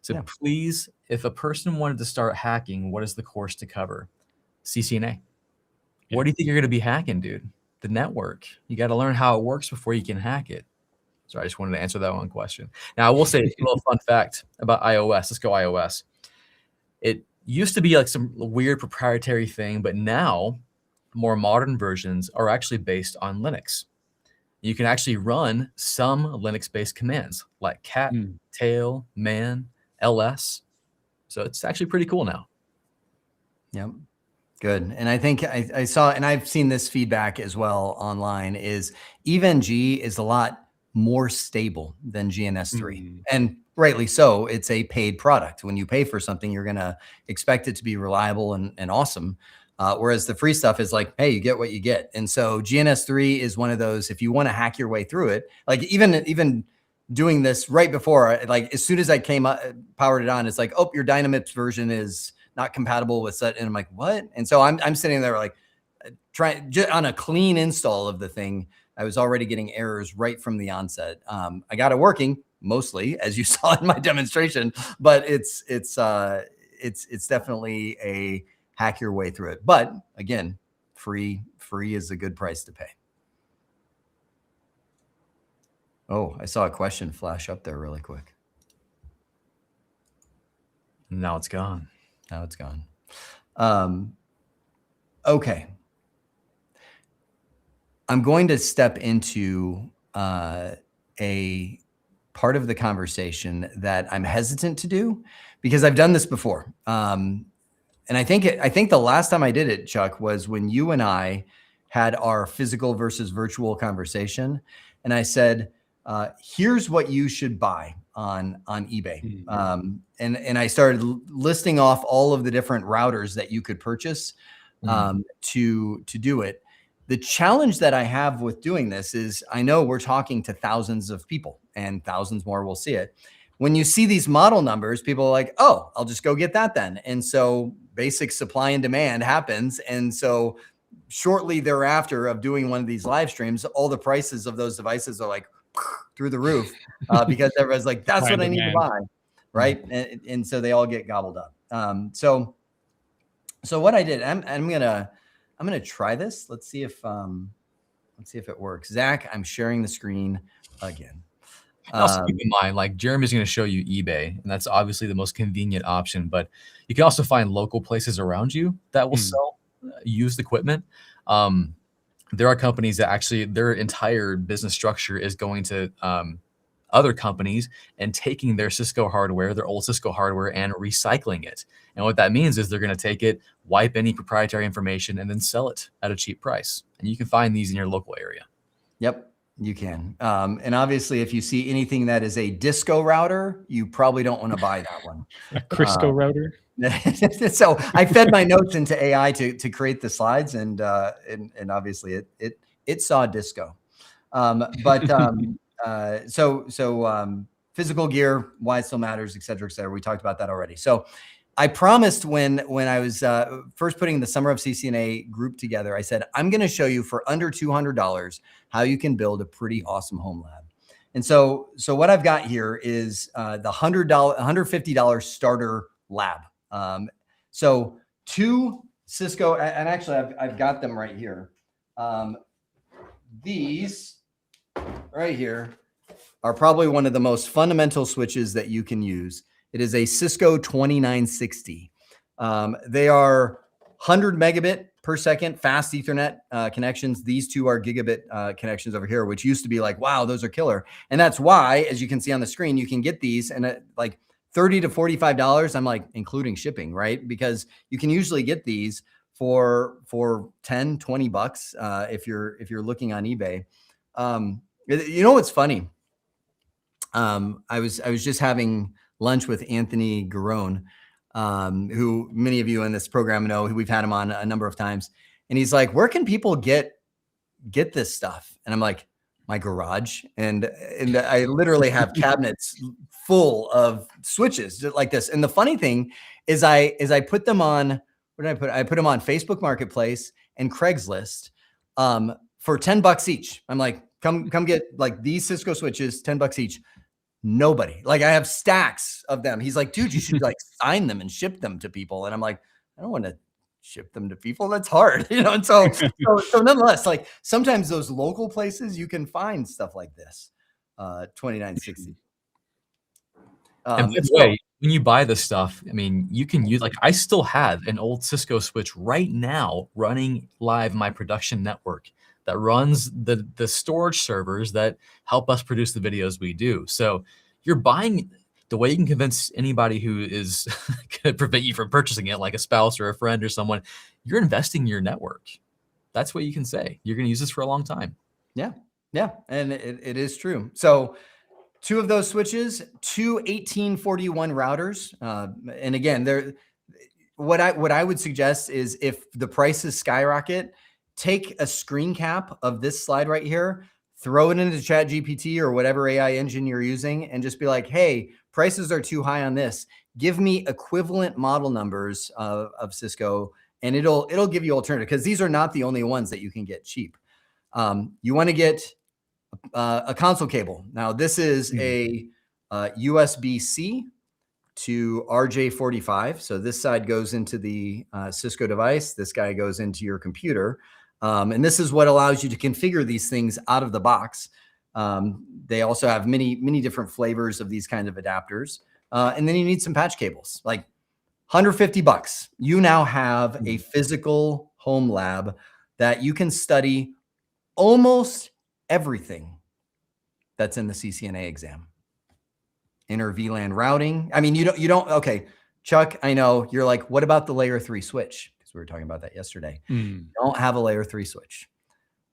So please, if a person wanted to start hacking, what is the course to cover? CCNA. What do you think you're going to be hacking, dude? The network. You got to learn how it works before you can hack it. So I just wanted to answer that one question. Now, I will say a little fun fact about iOS. Let's go iOS. It used to be like some weird proprietary thing, but now more modern versions are actually based on Linux. You can actually run some Linux-based commands like cat, tail, man, ls. So it's actually pretty cool now. Yep. Good. And I think I saw, and I've seen this feedback as well online, is EVE-NG is a lot more stable than GNS3. And rightly so. It's a paid product. When you pay for something, you're going to expect it to be reliable and awesome. Whereas the free stuff is like, hey, you get what you get. And so GNS3 is one of those, if you want to hack your way through it, like even doing this right before, like as soon as I powered it on, it's like, oh, your Dynamips version is not compatible with set. And I'm like, what? And so I'm sitting there like trying just on a clean install of the thing. I was already getting errors right from the onset. I got it working mostly, as you saw in my demonstration, but it's definitely a hack your way through it. But again, free is a good price to pay. Oh, I saw a question flash up there really quick. Now it's gone. Now it's gone. Okay. I'm going to step into a part of the conversation that I'm hesitant to do because I've done this before. And I think the last time I did it, Chuck, was when you and I had our physical versus virtual conversation. And I said, here's what you should buy on eBay. And I started listing off all of the different routers that you could purchase to do it. The challenge that I have with doing this is I know we're talking to thousands of people and thousands more will see it. When you see these model numbers, people are like, oh, I'll just go get that then. And so basic supply and demand happens. And so shortly thereafter of doing one of these live streams, all the prices of those devices are like through the roof because everyone's like, that's what I need to buy. Right. And so they all get gobbled up. So what I did, I'm going to try this. Let's see if it works. Zach, I'm sharing the screen again. Also keep in mind, like Jeremy's going to show you eBay, and that's obviously the most convenient option, but you can also find local places around you that will sell used equipment. There are companies that actually their entire business structure is going to other companies and taking their Cisco hardware, their old Cisco hardware, and recycling it. And what that means is they're going to take it, wipe any proprietary information, and then sell it at a cheap price. And you can find these in your local area. Yep. You can. And obviously, if you see anything that is a disco router, you probably don't want to buy that one. A Crisco router. So I fed my notes into AI to create the slides, and obviously it saw disco. Physical gear, why it still matters, et cetera, et cetera. We talked about that already. So I promised when I was first putting the Sumer of CCNA group together, I said, I'm going to show you for under $200 how you can build a pretty awesome home lab. And so what I've got here is the $150 starter lab. So two Cisco, and actually I've got them right here. These right here are probably one of the most fundamental switches that you can use. It is a Cisco 2960. They are 100 megabit per second fast Ethernet connections. These two are gigabit connections over here, which used to be like, wow, those are killer. And that's why, as you can see on the screen, you can get these and like $30 to $45. I'm like, including shipping, right? Because you can usually get these for 10, 20 bucks if you're looking on eBay. You know what's funny? I was just having lunch with Anthony Garone, who many of you in this program know. We've had him on a number of times, and he's like, "Where can people get this stuff?" And I'm like, "My garage," and I literally have cabinets full of switches like this. And the funny thing is, I put them on. What did I put? I put them on Facebook Marketplace and Craigslist for $10 each. I'm like, come get like these Cisco switches, $10 each. Nobody. Like I have stacks of them. He's like, dude, you should like sign them and ship them to people. And I'm like, I don't want to ship them to people. That's hard, And so nonetheless, like sometimes those local places you can find stuff like this, 2960. And by the way, when you buy this stuff, I mean, you can use, like, I still have an old Cisco switch right now running live my production network that runs the storage servers that help us produce the videos we do. So you're buying, the way you can convince anybody who is going to prevent you from purchasing it, like a spouse or a friend or someone, you're investing in your network. That's what you can say. You're going to use this for a long time. Yeah. Yeah. And it is true. So 2 of those switches, 2 1841 routers. And again, what I would suggest is if the prices skyrocket, take a screen cap of this slide right here, throw it into ChatGPT or whatever AI engine you're using, and just be like, hey, prices are too high on this. Give me equivalent model numbers of Cisco, and it'll give you alternative, because these are not the only ones that you can get cheap. You want to get a console cable. Now, this is a USB-C to RJ45. So this side goes into the Cisco device. This guy goes into your computer. And this is what allows you to configure these things out of the box. They also have many different flavors of these kinds of adapters. And then you need some patch cables, like $150. You now have a physical home lab that you can study almost everything that's in the CCNA exam. Inter VLAN routing. I mean, you don't, okay, Chuck, I know you're like, what about the layer 3 switch? Because we were talking about that yesterday. You don't have a layer 3 switch,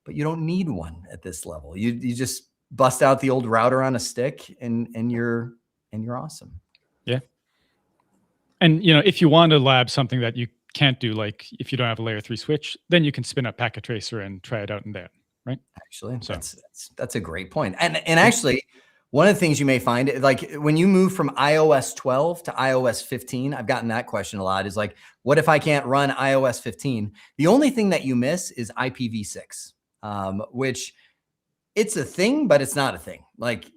but you don't need one at this level. You just bust out the old router on a stick and you're awesome. Yeah. And, if you want to lab something that you can't do, like if you don't have a layer 3 switch, then you can spin up Packet Tracer and try it out in that. Right. Actually, that's a great point. And actually, one of the things you may find, like when you move from iOS 12 to iOS 15, I've gotten that question a lot, is like, what if I can't run iOS 15? The only thing that you miss is IPv6, which it's a thing, but it's not a thing. Like,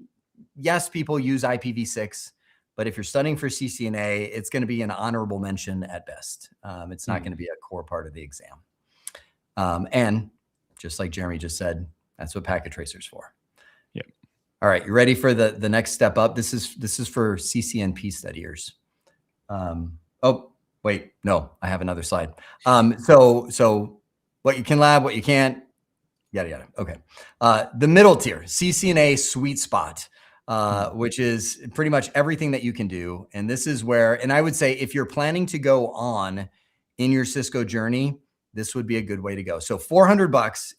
yes, people use IPv6, but if you're studying for CCNA, it's going to be an honorable mention at best. It's not going to be a core part of the exam. And just like Jeremy just said, that's what Packet Tracer's for. Yep. All right, you ready for the next step up? This is for CCNP studiers. Oh, wait, no, I have another slide. So what you can lab, what you can't, yada yada. Okay. The middle tier, CCNA sweet spot, which is pretty much everything that you can do. And this is where, and I would say if you're planning to go on in your Cisco journey, this would be a good way to go. So $400.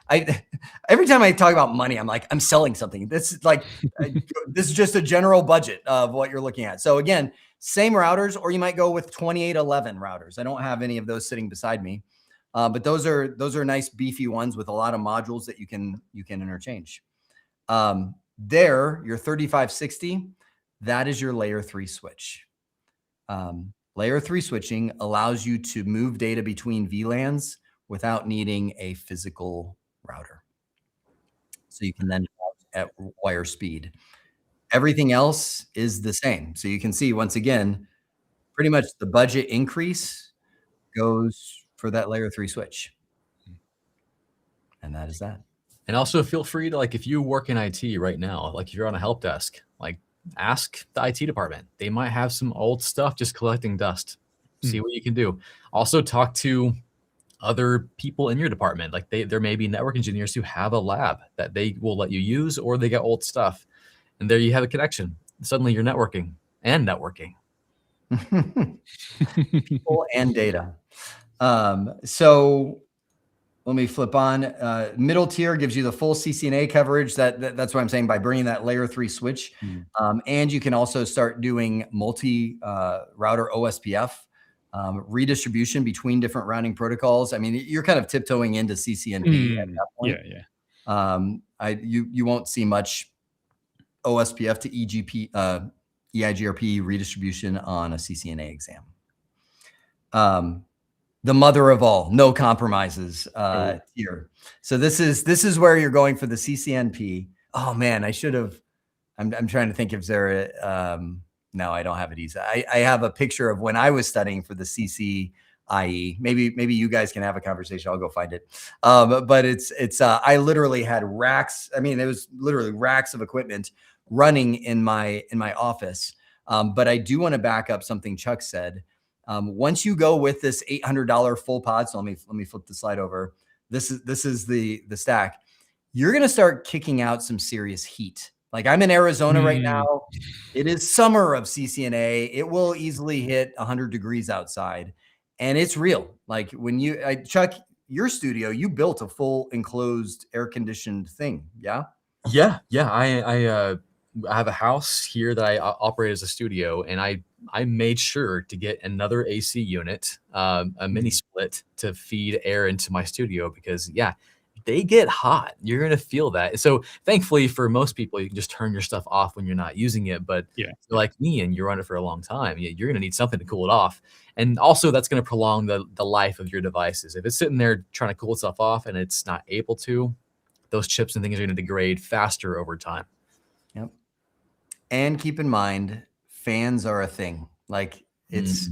Every time I talk about money, I'm like, I'm selling something. This is like, this is just a general budget of what you're looking at. So again, same routers, or you might go with 2811 routers. I don't have any of those sitting beside me, but those are nice beefy ones with a lot of modules that you can interchange. There, your 3560, that is your layer 3 switch. Layer 3 switching allows you to move data between VLANs without needing a physical router. So you can then at wire speed. Everything else is the same. So you can see, once again, pretty much the budget increase goes for that layer 3 switch. And that is that. And also feel free to, like, if you work in IT right now, like if you're on a help desk, like ask the IT department. They might have some old stuff just collecting dust. See what you can do. Also talk to other people in your department. Like there may be network engineers who have a lab that they will let you use, or they got old stuff. And there you have a connection. Suddenly you're networking and networking. People and data. So let me flip on. Middle tier gives you the full CCNA coverage. That's what I'm saying, by bringing that layer 3 switch. And you can also start doing multi-router OSPF, redistribution between different routing protocols. I mean, you're kind of tiptoeing into CCNP at that point. Yeah. You won't see much OSPF to EIGRP redistribution on a CCNA exam. The mother of all, no compromises here. So this is where you're going for the CCNP. Oh man, I should have. I'm trying to think if there. No, I don't have it easy. I have a picture of when I was studying for the CC IE. Maybe you guys can have a conversation. I'll go find it. But it's I literally had racks. I mean, it was literally racks of equipment running in my office. But I do want to back up something Chuck said. Once you go with this $800 full pod, so let me flip the slide over. This is the stack. You're gonna start kicking out some serious heat. Like I'm in Arizona right now. It is summer of CCNA. It will easily hit 100 degrees outside. And it's real. Like when Chuck, your studio, you built a full enclosed air conditioned thing. Yeah. Yeah. I have a house here that I operate as a studio, and I made sure to get another AC unit, a mini split to feed air into my studio because they get hot. You're going to feel that. So thankfully for most people, you can just turn your stuff off when you're not using it. But if you're like me and you're on it for a long time, you're going to need something to cool it off. And also that's going to prolong the life of your devices. If it's sitting there trying to cool itself off and it's not able to, those chips and things are going to degrade faster over time. Yep. And keep in mind, fans are a thing. Like it's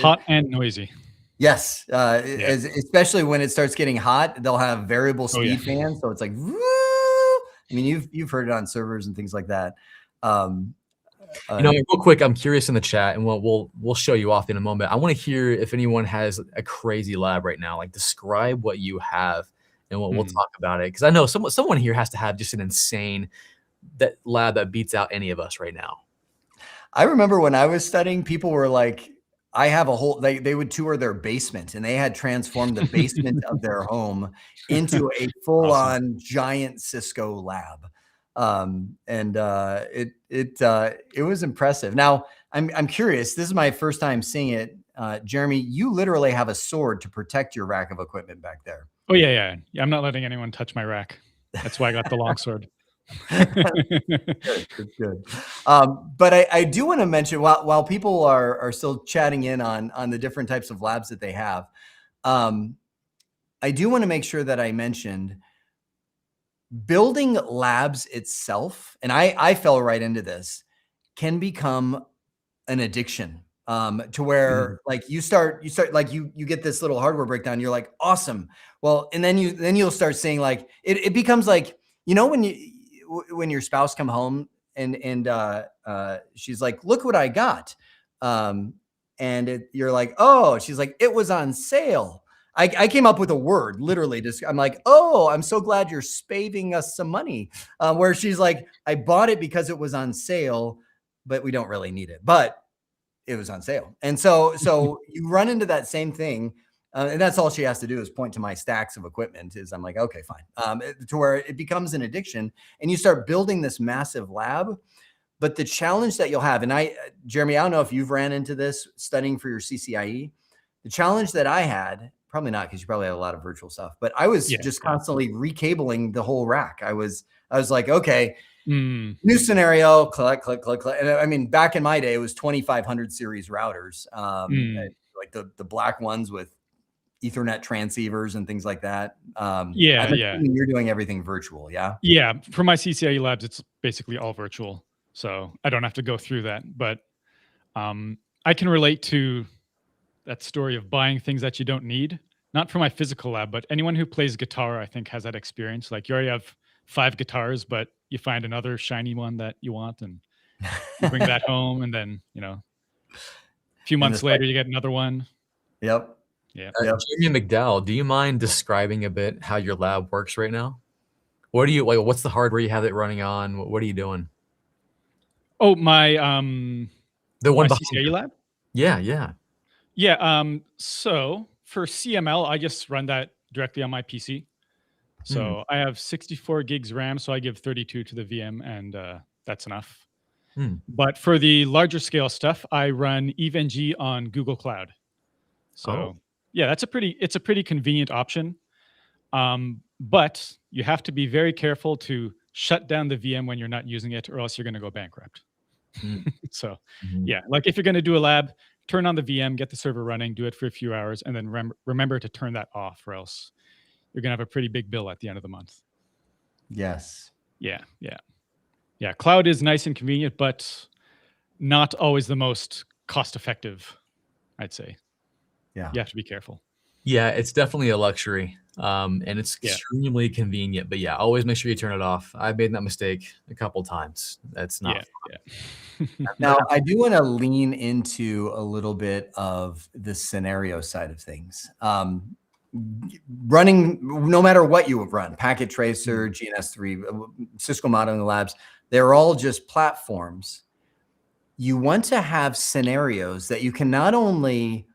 hot and noisy. Yes, especially when it starts getting hot, they'll have variable speed fans, so it's like, woo! I mean, you've heard it on servers and things like that. Real quick, I'm curious in the chat, and we'll show you off in a moment. I want to hear if anyone has a crazy lab right now. Like, describe what you have, and we'll talk about it because I know someone here has to have just an insane lab that beats out any of us right now. I remember when I was studying, people were like, I have a whole, they would tour their basement and they had transformed the basement of their home into a full-on giant Cisco lab. It was impressive. Now I'm curious, this is my first time seeing it. Jeremy, you literally have a sword to protect your rack of equipment back there. Oh yeah. I'm not letting anyone touch my rack. That's why I got the long sword. Good. But I do want to mention while people are still chatting in on the different types of labs that they have, I do want to make sure that I mentioned building labs itself, and I fell right into this, can become an addiction. To where like you start like you get this little hardware breakdown, you're like, awesome. Well, and then you'll start saying like it becomes like, when your spouse come home and she's like, look what I got. You're like, oh, she's like, it was on sale. I came up with a word, literally I'm like, oh, I'm so glad you're spaving us some money. Where she's like, I bought it because it was on sale, but we don't really need it, but it was on sale. And so you run into that same thing. And that's all she has to do is point to my stacks of equipment I'm like, okay, fine. To where it becomes an addiction and you start building this massive lab. But the challenge that you'll have, and Jeremy, I don't know if you've ran into this studying for your CCIE. The challenge that I had, probably not because you probably had a lot of virtual stuff, but I was just constantly recabling the whole rack. I was like, okay, new scenario, click. And I mean, back in my day, it was 2500 series routers, like the black ones with Ethernet transceivers and things like that. You're doing everything virtual, yeah? Yeah, for my CCIE labs, it's basically all virtual, so I don't have to go through that. But I can relate to that story of buying things that you don't need. Not for my physical lab, but anyone who plays guitar, I think, has that experience. Like you already have 5 guitars, but you find another shiny one that you want, and you bring that home, and then a few months later, you get another one. Yep. Yeah. Jamie McDowell, do you mind describing a bit how your lab works right now? What do you like? What's the hardware you have it running on? What are you doing? Oh, my the one my CCIE lab? Yeah. So for CML, I just run that directly on my PC. So I have 64 gigs RAM, so I give 32 to the VM, and that's enough. But for the larger scale stuff, I run EVE-NG on Google Cloud. So it's a pretty convenient option. But you have to be very careful to shut down the VM when you're not using it, or else you're going to go bankrupt. So like if you're going to do a lab, turn on the VM, get the server running, do it for a few hours, and then remember to turn that off, or else you're going to have a pretty big bill at the end of the month. Yes. Yeah. Cloud is nice and convenient, but not always the most cost effective, I'd say. Yeah. You have to be careful. Yeah, it's definitely a luxury, and it's Yeah. extremely convenient. But yeah, always make sure you turn it off. I've made that mistake a couple times. That's not Yeah. Now, I do want to lean into a little bit of the scenario side of things. Running, no matter what you run, Packet Tracer, GNS3, Cisco Modeling Labs, they're all just platforms. You want to have scenarios that you can not only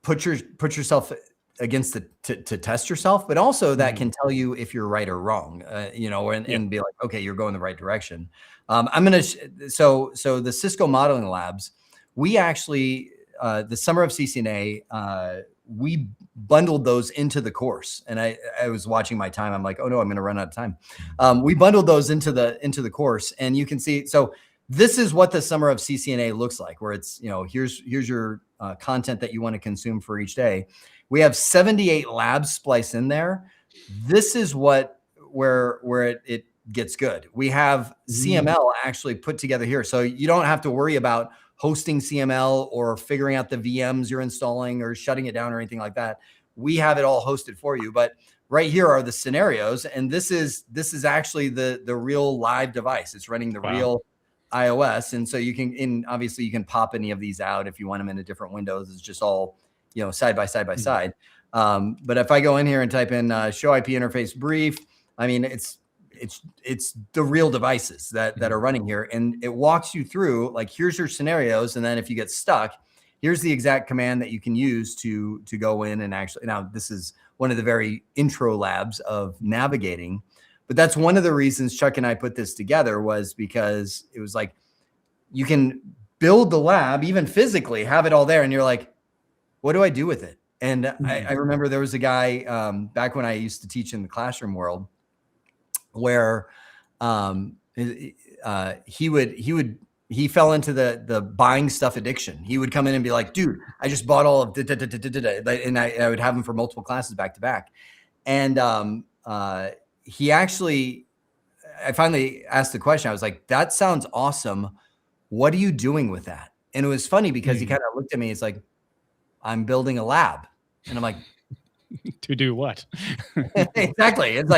put yourself against to test yourself, but also that can tell you if you're right or wrong, and be like, okay, you're going the right direction. I'm going to, so the Cisco Modeling Labs, we actually, the Summer of CCNA, we bundled those into the course. And I was watching my time. I'm like, oh no, I'm going to run out of time. We bundled those into the course, and you can see, so this is what the Summer of CCNA looks like, where it's, here's your content that you want to consume for each day. We have 78 labs spliced in there. This is where it gets good. We have CML actually put together here. So you don't have to worry about hosting CML or figuring out the VMs you're installing or shutting it down or anything like that. We have it all hosted for you. But right here are the scenarios. And this is actually the real live device. It's running the real iOS. And so obviously you can pop any of these out if you want them into different windows. It's just all, side by side. But if I go in here and type in show IP interface brief, I mean, it's the real devices that are running here, and it walks you through, like, here's your scenarios. And then if you get stuck, here's the exact command that you can use to go in and actually, now this is one of the very intro labs of navigating. But that's one of the reasons Chuck and I put this together, was because it was like, you can build the lab, even physically have it all there. And you're like, what do I do with it? And I remember there was a guy back when I used to teach in the classroom world, where he fell into the buying stuff addiction. He would come in and be like, dude, I just bought all of and I would have him for multiple classes back to back. And he actually, I finally asked the question. I was like, that sounds awesome. What are you doing with that? And it was funny because he kind of looked at me. He's like, I'm building a lab. And I'm like, to do what? Exactly. It's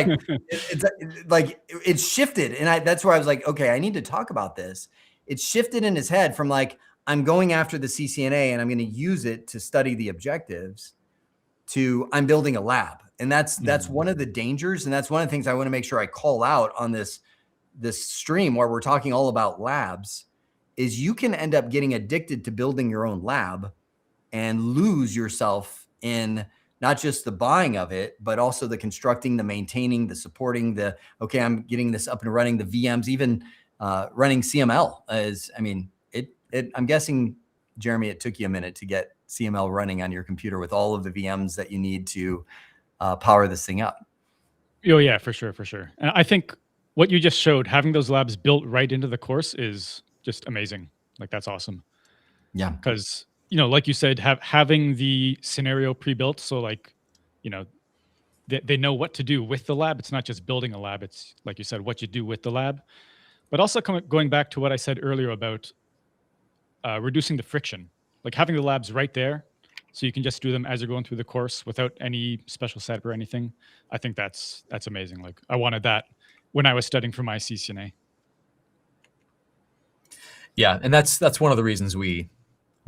like, it's shifted. And that's where I was like, okay, I need to talk about this. It's shifted in his head from like, I'm going after the CCNA and I'm going to use it to study the objectives, to I'm building a lab. And that's one of the dangers. And that's one of the things I want to make sure I call out on this stream, where we're talking all about labs, is you can end up getting addicted to building your own lab and lose yourself in not just the buying of it, but also the constructing, the maintaining, the supporting, okay, I'm getting this up and running, the VMs, even running CML. I'm guessing, Jeremy, it took you a minute to get CML running on your computer with all of the VMs that you need to power this thing up. Oh yeah, for sure. And I think what you just showed, having those labs built right into the course, is just amazing. Like, that's awesome. Yeah. Because, like you said, having the scenario pre-built, so like, they know what to do with the lab. It's not just building a lab. It's, like you said, what you do with the lab. But also going back to what I said earlier about reducing the friction, like having the labs right there, so you can just do them as you're going through the course without any special setup or anything. I think that's amazing. Like, I wanted that when I was studying for my CCNA. Yeah, and that's one of the reasons we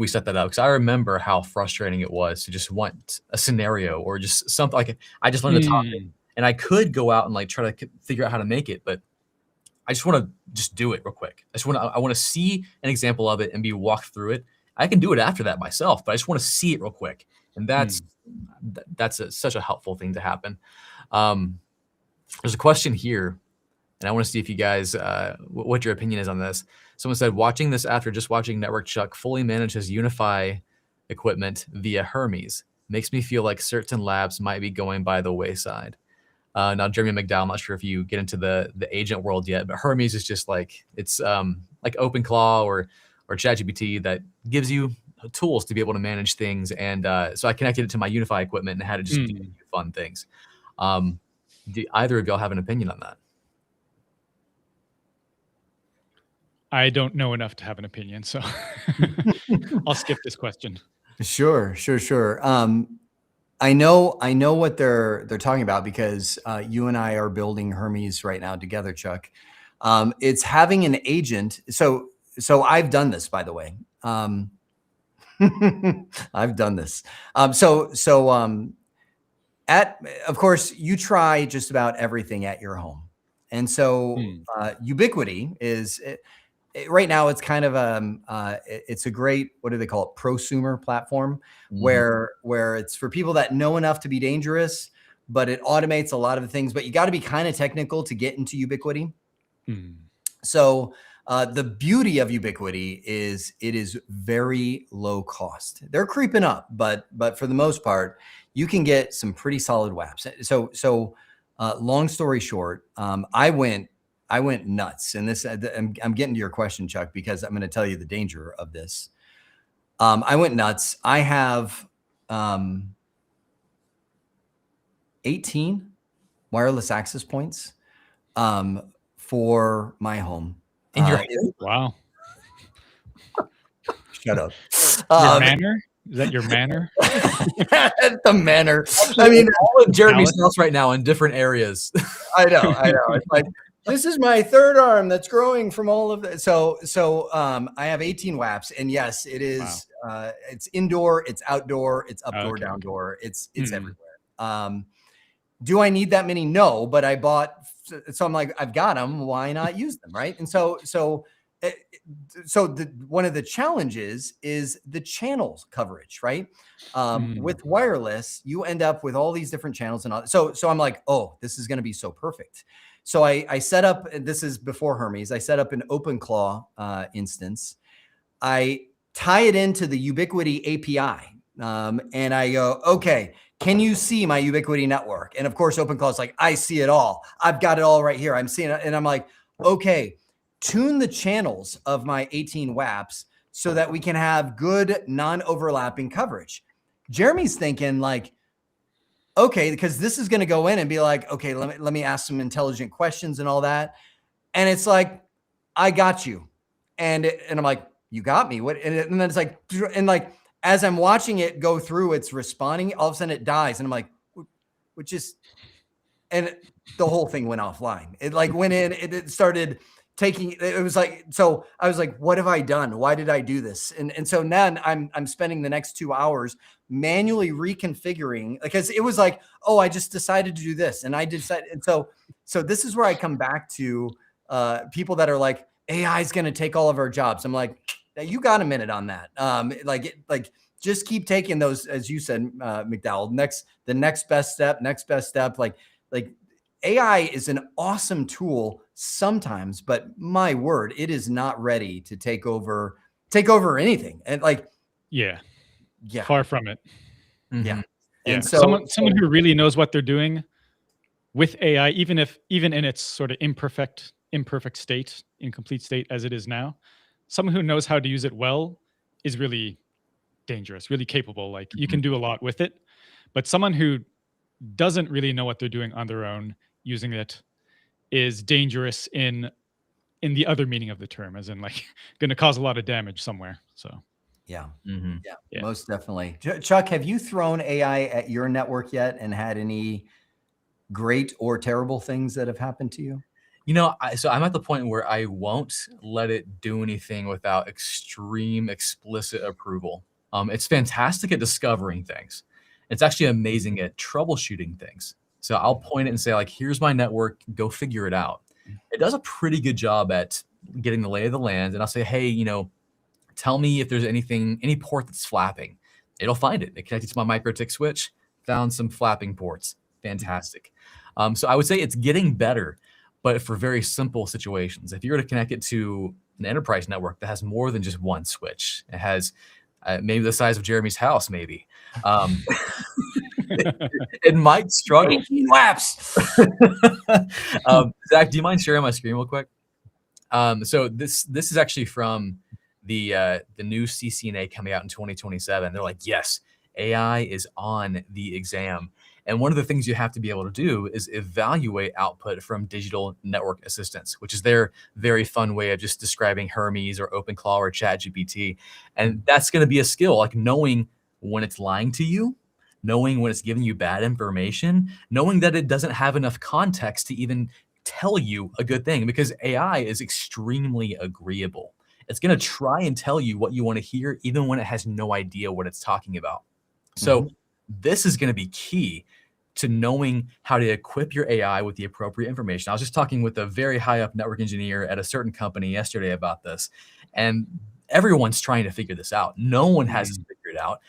set that up, because I remember how frustrating it was to just want a scenario or just something like, I just learned a topic and I could go out and like try to figure out how to make it, but I just want to just do it real quick. I want to see an example of it and be walked through it. I can do it after that myself, but I just want to see it real quick. And that's such a helpful thing to happen. There's a question here, and I want to see if you guys, what your opinion is on this. Someone said, watching this after just watching Network Chuck fully manage his Unify equipment via Hermes makes me feel like certain labs might be going by the wayside. Now, Jeremy McDowell, I'm not sure if you get into the agent world yet, but Hermes is just like, it's like OpenClaw or ChatGPT that gives you tools to be able to manage things. And so I connected it to my Unify equipment and had it just do fun things. Do either of y'all have an opinion on that? I don't know enough to have an opinion, so I'll skip this question. Sure. I know what they're talking about because you and I are building Hermes right now together, Chuck. It's having an agent. So I've done this, by the way. I've done this. Of course, you try just about everything at your home, and so Ubiquity is. Right now it's kind of it's a great, what do they call it, prosumer platform where it's for people that know enough to be dangerous, but it automates a lot of the things, but you got to be kind of technical to get into Ubiquity. So the beauty of Ubiquity is it is very low cost. They're creeping up, but for the most part you can get some pretty solid WAPs. So long story short, I went nuts, and this I'm getting to your question, Chuck, because I'm going to tell you the danger of this. I went nuts. I have 18 wireless access points for my home. In your Wow. Shut up. Your manor? Is that your manor? The manor. I mean, all of Jeremy's house right now in different areas. I know. It's like, this is my third arm that's growing from all of that. So I have 18 WAPs, and yes, it is. Wow. It's indoor, it's outdoor, it's updoor, downdoor. It's everywhere. Do I need that many? No, but I bought. So I'm like, I've got them. Why not use them, right? And so one of the challenges is the channels coverage, right? With wireless, you end up with all these different channels and all. So I'm like, oh, this is going to be so perfect. So I set up, this is before Hermes, I set up an OpenClaw instance. I tie it into the Ubiquity API. And I go, okay, can you see my Ubiquity network? And of course, OpenClaw is like, I see it all. I've got it all right here. I'm seeing it. And I'm like, okay, tune the channels of my 18 WAPs so that we can have good non-overlapping coverage. Jeremy's thinking like, okay, because this is going to go in and be like, okay, let me ask some intelligent questions and all that. And it's like, I got you. And I'm like, you got me. What? And then it's like, and like, as I'm watching it go through, it's responding. All of a sudden it dies. And I'm like, which is, and the whole thing went offline. It like went in, it started taking, it was like, so I was like, what have I done? Why did I do this? And so now I'm spending the next 2 hours manually reconfiguring, because it was like, oh, I just decided to do this. And I decided. And so this is where I come back to people that are like, AI is going to take all of our jobs. I'm like, you got a minute on that. Just keep taking those, as you said, McDowell, the next best step. Like AI is an awesome tool sometimes, but my word, it is not ready to take over anything. And like, yeah, far from it. Yeah. And so someone who really knows what they're doing with AI, even in its sort of imperfect state, incomplete state as it is now, someone who knows how to use it well is really dangerous, really capable. Like you can do a lot with it, but someone who doesn't really know what they're doing on their own using it is dangerous in the other meaning of the term, as in like going to cause a lot of damage somewhere. So yeah, most definitely. Chuck, have you thrown AI at your network yet and had any great or terrible things that have happened to you? So I'm at the point where I won't let it do anything without extreme explicit approval. It's fantastic at discovering things. It's actually amazing at troubleshooting things. So I'll point it and say, like, here's my network, go figure it out. It does a pretty good job at getting the lay of the land. And I'll say, hey, tell me if there's any port that's flapping. It'll find it. It connected to my MikroTik switch, found some flapping ports. Fantastic. So I would say it's getting better, but for very simple situations. If you were to connect it to an enterprise network that has more than just one switch, it has maybe the size of Jeremy's house, maybe. It might struggle. 18 laps. Zach, do you mind sharing my screen real quick? So this is actually from the new CCNA coming out in 2027. They're like, yes, AI is on the exam. And one of the things you have to be able to do is evaluate output from digital network assistants, which is their very fun way of just describing Hermes or OpenClaw or ChatGPT. And that's going to be a skill, like knowing when it's lying to you, knowing when it's giving you bad information, knowing that it doesn't have enough context to even tell you a good thing, because AI is extremely agreeable. It's going to try and tell you what you want to hear, even when it has no idea what it's talking about. So this is going to be key to knowing how to equip your AI with the appropriate information. I was just talking with a very high up network engineer at a certain company yesterday about this, and everyone's trying to figure this out. No one has it figured out.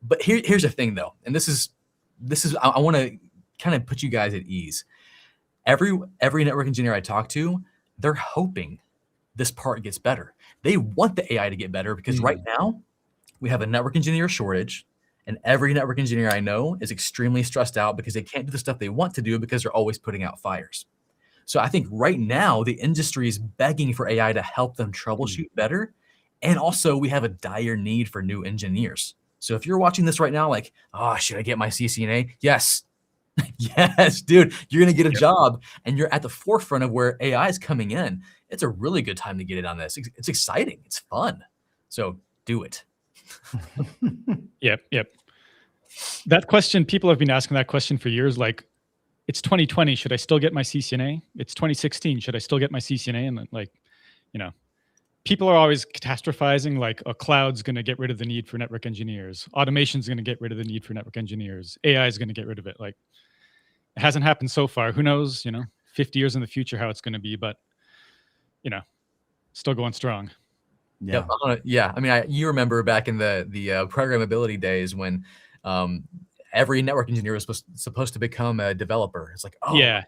But here's the thing, though, and this is I want to kind of put you guys at ease. Every network engineer I talk to, they're hoping this part gets better. They want the AI to get better, because right now we have a network engineer shortage, and every network engineer I know is extremely stressed out because they can't do the stuff they want to do because they're always putting out fires. So I think right now the industry is begging for AI to help them troubleshoot better. And also we have a dire need for new engineers. So if you're watching this right now, like, oh, should I get my CCNA? Yes. Yes, dude, you're going to get a job, and you're at the forefront of where AI is coming in. It's a really good time to get in on this. It's exciting. It's fun. So do it. Yep. That question, people have been asking that question for years. Like, it's 2020. Should I still get my CCNA? It's 2016. Should I still get my CCNA? And like, people are always catastrophizing, like a cloud's going to get rid of the need for network engineers. Automation's going to get rid of the need for network engineers. AI is going to get rid of it. Like, it hasn't happened so far. Who knows, 50 years in the future how it's going to be, but still going strong. Yeah. Yeah. I mean, you remember back in the programmability days when every network engineer was supposed to become a developer. It's like, oh, yeah,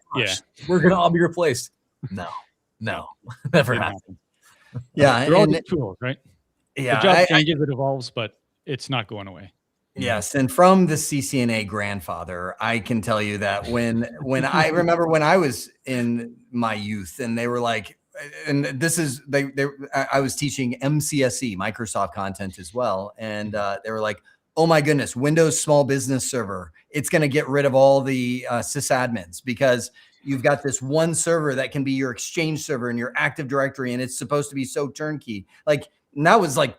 we're going to all be replaced. No, never happened. Yeah, they're all just tools, right? Yeah, the job changes, it evolves, but it's not going away. Yes, and from the CCNA grandfather, I can tell you that when I remember when I was in my youth, and they were like, and this is I was teaching MCSE, Microsoft Content, as well, and they were like, oh my goodness, Windows Small Business Server, it's going to get rid of all the sysadmins, because you've got this one server that can be your Exchange server and your Active Directory, and it's supposed to be so turnkey. Like, and that was like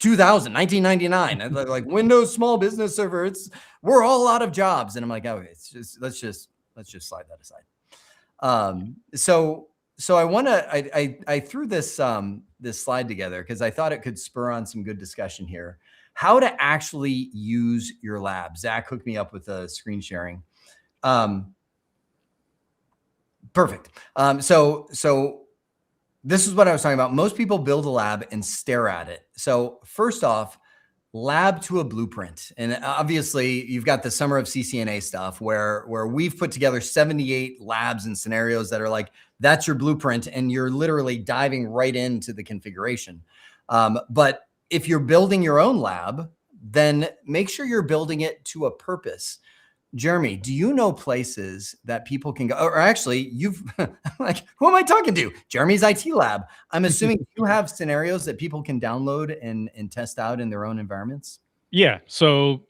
1999. Like, Windows Small Business Server, we're all out of jobs. And I'm like, oh, it's just let's just slide that aside. So I threw this this slide together because I thought it could spur on some good discussion here. How to actually use your lab. Zach hooked me up with a screen sharing. Perfect. So this is what I was talking about. Most people build a lab and stare at it. So first off, lab to a blueprint. And obviously you've got the Sumer of CCNA stuff where we've put together 78 labs and scenarios that are like, that's your blueprint, and you're literally diving right into the configuration. But if you're building your own lab, then make sure you're building it to a purpose. Jeremy, do you know places that people can go? Or actually, you've like, who am I talking to? Jeremy's IT lab. I'm assuming you have scenarios that people can download and test out in their own environments. Yeah. So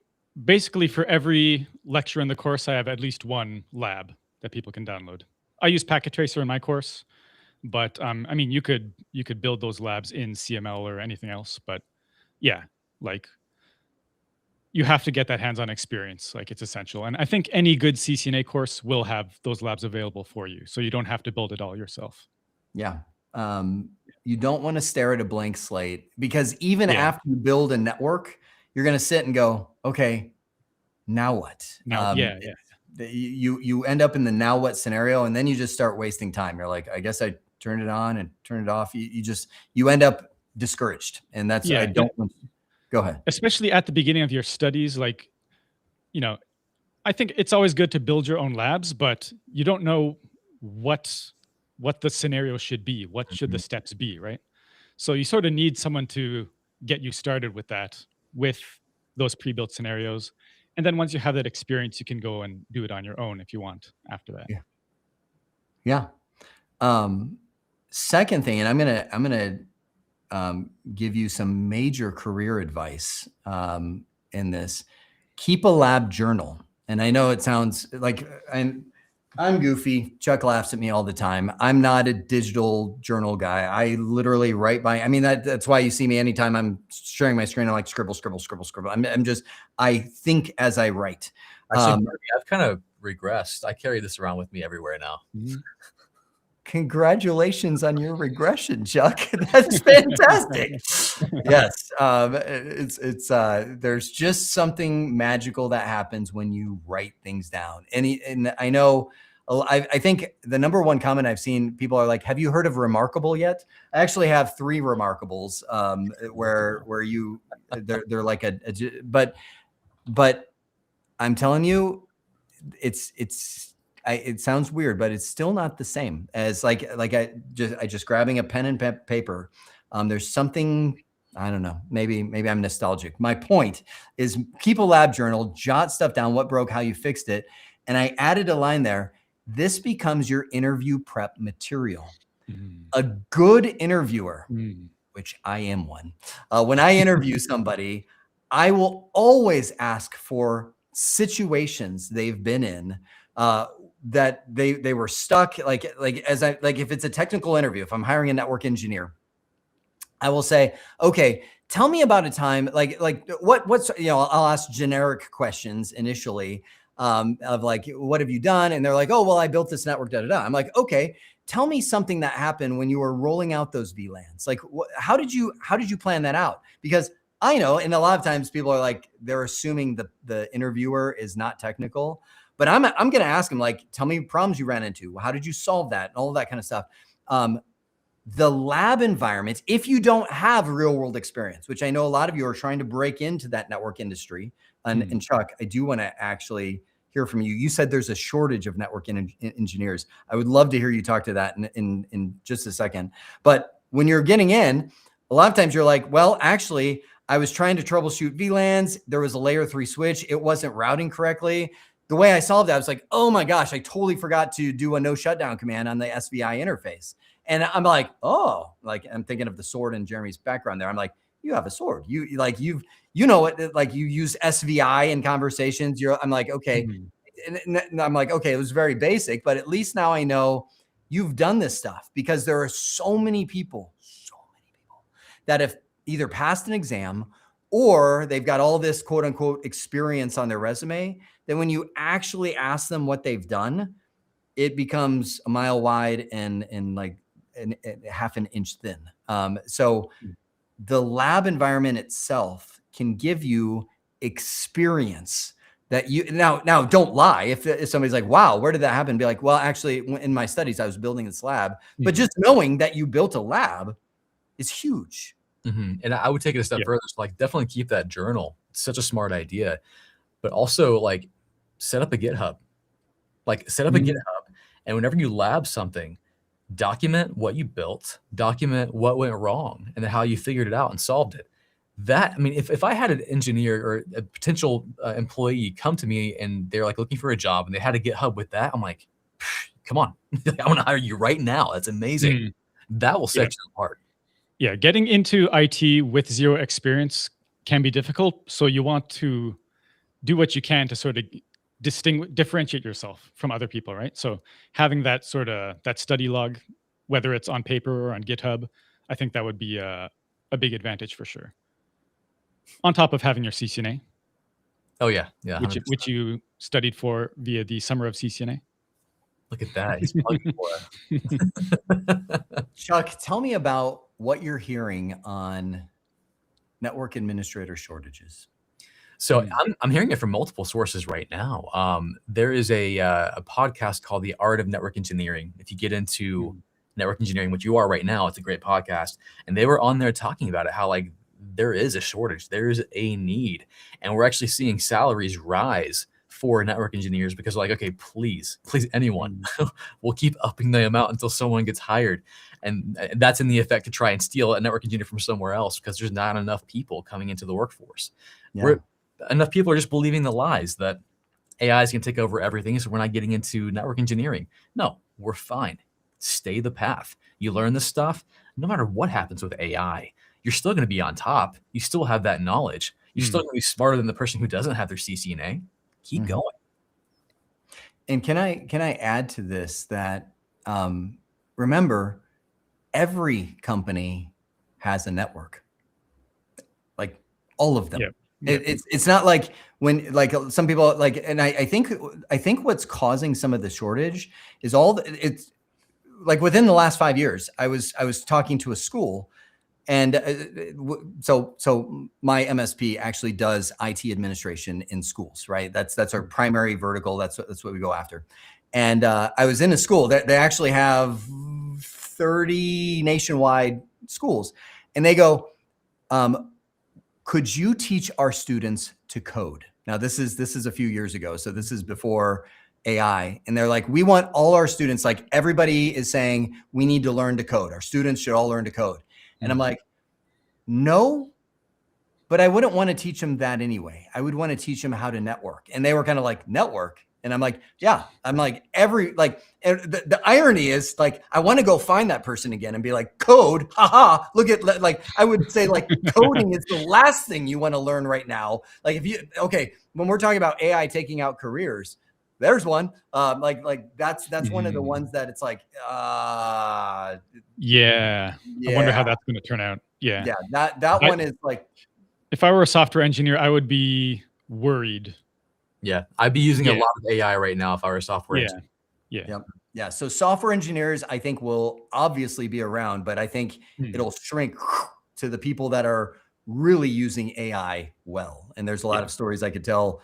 basically, for every lecture in the course, I have at least one lab that people can download. I use Packet Tracer in my course, but I mean, you could build those labs in CML or anything else. But yeah, like, you have to get that hands-on experience. Like, it's essential. And I think any good CCNA course will have those labs available for you, so you don't have to build it all yourself. Yeah. You don't want to stare at a blank slate, because even after you build a network, you're going to sit and go, okay, now what? Now, You end up in the now what scenario, and then you just start wasting time. You're like, I guess I turned it on and turned it off. You end up discouraged. And that's, I don't want to. Go ahead. Especially at the beginning of your studies, like, I think it's always good to build your own labs, but you don't know what the scenario should be. What should the steps be, right? So you sort of need someone to get you started with that, with those pre-built scenarios. And then once you have that experience, you can go and do it on your own if you want after that. Yeah. Second thing, and I'm gonna give you some major career advice in this. Keep a lab journal. And I know it sounds like, and I'm goofy. Chuck laughs at me all the time. I'm not a digital journal guy. I literally write by, I mean, that's why you see me anytime I'm sharing my screen, I'm like scribble, scribble, scribble, scribble. I think as I write. Actually, I've kind of regressed. I carry this around with me everywhere now. Congratulations on your regression, Chuck. That's fantastic. Yes. There's just something magical that happens when you write things down. And I know, I think the number one comment I've seen, people are like, have you heard of Remarkable yet? I actually have 3 Remarkables, where they're like but I'm telling you, it sounds weird, but it's still not the same as like I just grabbing a pen and paper. There's something, I don't know, maybe I'm nostalgic. My point is keep a lab journal, jot stuff down, what broke, how you fixed it. And I added a line there. This becomes your interview prep material. A good interviewer, which I am one, when I interview somebody, I will always ask for situations they've been in, that they were stuck. Like if it's a technical interview, if I'm hiring a network engineer, I will say, okay, tell me about a time, what's, I'll ask generic questions initially, of like, what have you done? And they're like, oh, well, I built this network, da, da, da. I'm like, okay, tell me something that happened when you were rolling out those VLANs. Like, how did you plan that out? Because I know, and a lot of times people are like, they're assuming the interviewer is not technical, but I'm going to ask them, like, tell me problems you ran into. How did you solve that? And all of that kind of stuff. The lab environment, if you don't have real world experience, which I know a lot of you are trying to break into that network industry. And Chuck, I do want to actually hear from you. You said there's a shortage of network engineers. I would love to hear you talk to that in just a second. But when you're getting in, a lot of times you're like, well, actually, I was trying to troubleshoot VLANs. There was a layer 3 switch. It wasn't routing correctly. The way I solved that, I was like, oh my gosh, I totally forgot to do a no shutdown command on the SVI interface. And I'm like, oh, like I'm thinking of the sword in Jeremy's background there. I'm like, you have a sword. You know it, like you use SVI in conversations. I'm like, okay. And I'm like, okay, it was very basic, but at least now I know you've done this stuff, because there are so many people that have either passed an exam or they've got all this quote unquote experience on their resume, that when you actually ask them what they've done, it becomes a mile wide and like half an inch thin. So the lab environment itself can give you experience that you now don't lie. If somebody's like, wow, where did that happen? Be like, well, actually in my studies, I was building this lab, but just knowing that you built a lab is huge. And I would take it a step further. So like, definitely keep that journal. It's such a smart idea, but also like set up a GitHub, and whenever you lab something, document what you built, document what went wrong, and then how you figured it out and solved it. That, I mean, if I had an engineer or a potential employee come to me and they're like looking for a job and they had a GitHub with that, I'm like, come on, I want to hire you right now. That's amazing. That will set you apart. Yeah, getting into IT with zero experience can be difficult. So you want to do what you can to sort of differentiate yourself from other people, right? So having that sort of that study log, whether it's on paper or on GitHub, I think that would be a big advantage for sure. On top of having your CCNA. Oh yeah, which you studied for via the Sumer of CCNA. Look at that. He's plugging for it. Chuck, tell me about what you're hearing on network administrator shortages. So I'm hearing it from multiple sources right now. There is a podcast called The Art of Network Engineering. If you get into network engineering, which you are right now, it's a great podcast. And they were on there talking about it, how like there is a shortage, there is a need. And we're actually seeing salaries rise for network engineers because like, okay, please, anyone, we'll keep upping the amount until someone gets hired. And that's in the effect to try and steal a network engineer from somewhere else because there's not enough people coming into the workforce. Enough people are just believing the lies that AI is going to take over everything, so we're not getting into network engineering. No, we're fine. Stay the path. You learn this stuff. No matter what happens with AI, you're still going to be on top. You still have that knowledge. You're still going to be smarter than the person who doesn't have their CCNA. Keep going. And can I add to this that remember, every company has a network, like all of them. Yeah. Yeah. It's not like when like some people like, and I think what's causing some of the shortage is it's like within the last 5 years, I was talking to a school, and so my MSP actually does IT administration in schools, right? That's our primary vertical. That's what we go after. And I was in a school that they actually have 30 nationwide schools, and they go, could you teach our students to code? Now this is a few years ago, so this is before AI, and they're like, we want all our students, like everybody is saying, we need to learn to code. Our students should all learn to code. And I'm like, no, but I wouldn't want to teach them that anyway. I would want to teach them how to network. And they were kind of like, network? And I'm like, yeah. I'm like, the irony is like, I want to go find that person again and be like, code, haha, look at, like, I would say like coding is the last thing you want to learn right now. Like when we're talking about AI taking out careers, there's one. That's one of the ones that it's like, Yeah. I wonder how that's going to turn out. Yeah. Yeah. That one is like, if I were a software engineer, I would be worried. Yeah. I'd be using a lot of AI right now if I were a software engineer. Yeah. Yep. Yeah. So software engineers, I think, will obviously be around, but I think it'll shrink to the people that are really using AI well. And there's a lot of stories I could tell,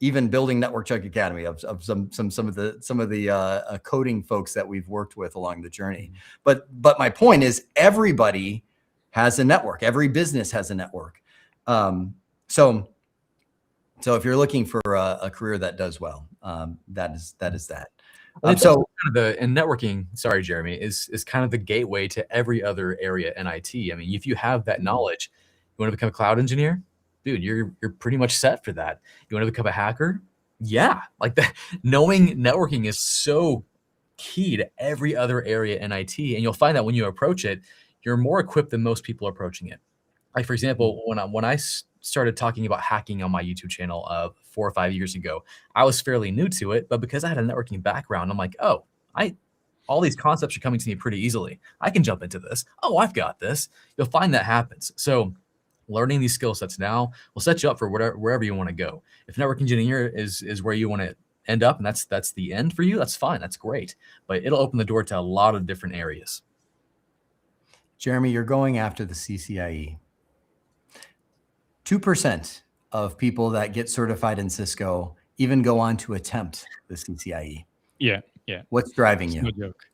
even building Network Chuck Academy, of some of the coding folks that we've worked with along the journey. But my point is, everybody has a network. Every business has a network. So if you're looking for a career that does well, that is that. So kind of and networking, sorry, Jeremy, is kind of the gateway to every other area in IT. I mean, if you have that knowledge, you want to become a cloud engineer, dude, you're pretty much set for that. You want to become a hacker? Yeah, like that. Knowing networking is so key to every other area in IT, and you'll find that when you approach it, you're more equipped than most people approaching it. Like, for example, when I started talking about hacking on my YouTube channel 4 or 5 years ago, I was fairly new to it, but because I had a networking background, I'm like, oh, all these concepts are coming to me pretty easily. I can jump into this. Oh, I've got this. You'll find that happens. So learning these skill sets now will set you up for wherever you want to go. If network engineer is where you want to end up, and that's the end for you, that's fine. That's great. But it'll open the door to a lot of different areas. Jeremy, you're going after the CCIE. 2% of people that get certified in Cisco even go on to attempt the CCIE. Yeah. What's driving you? No joke.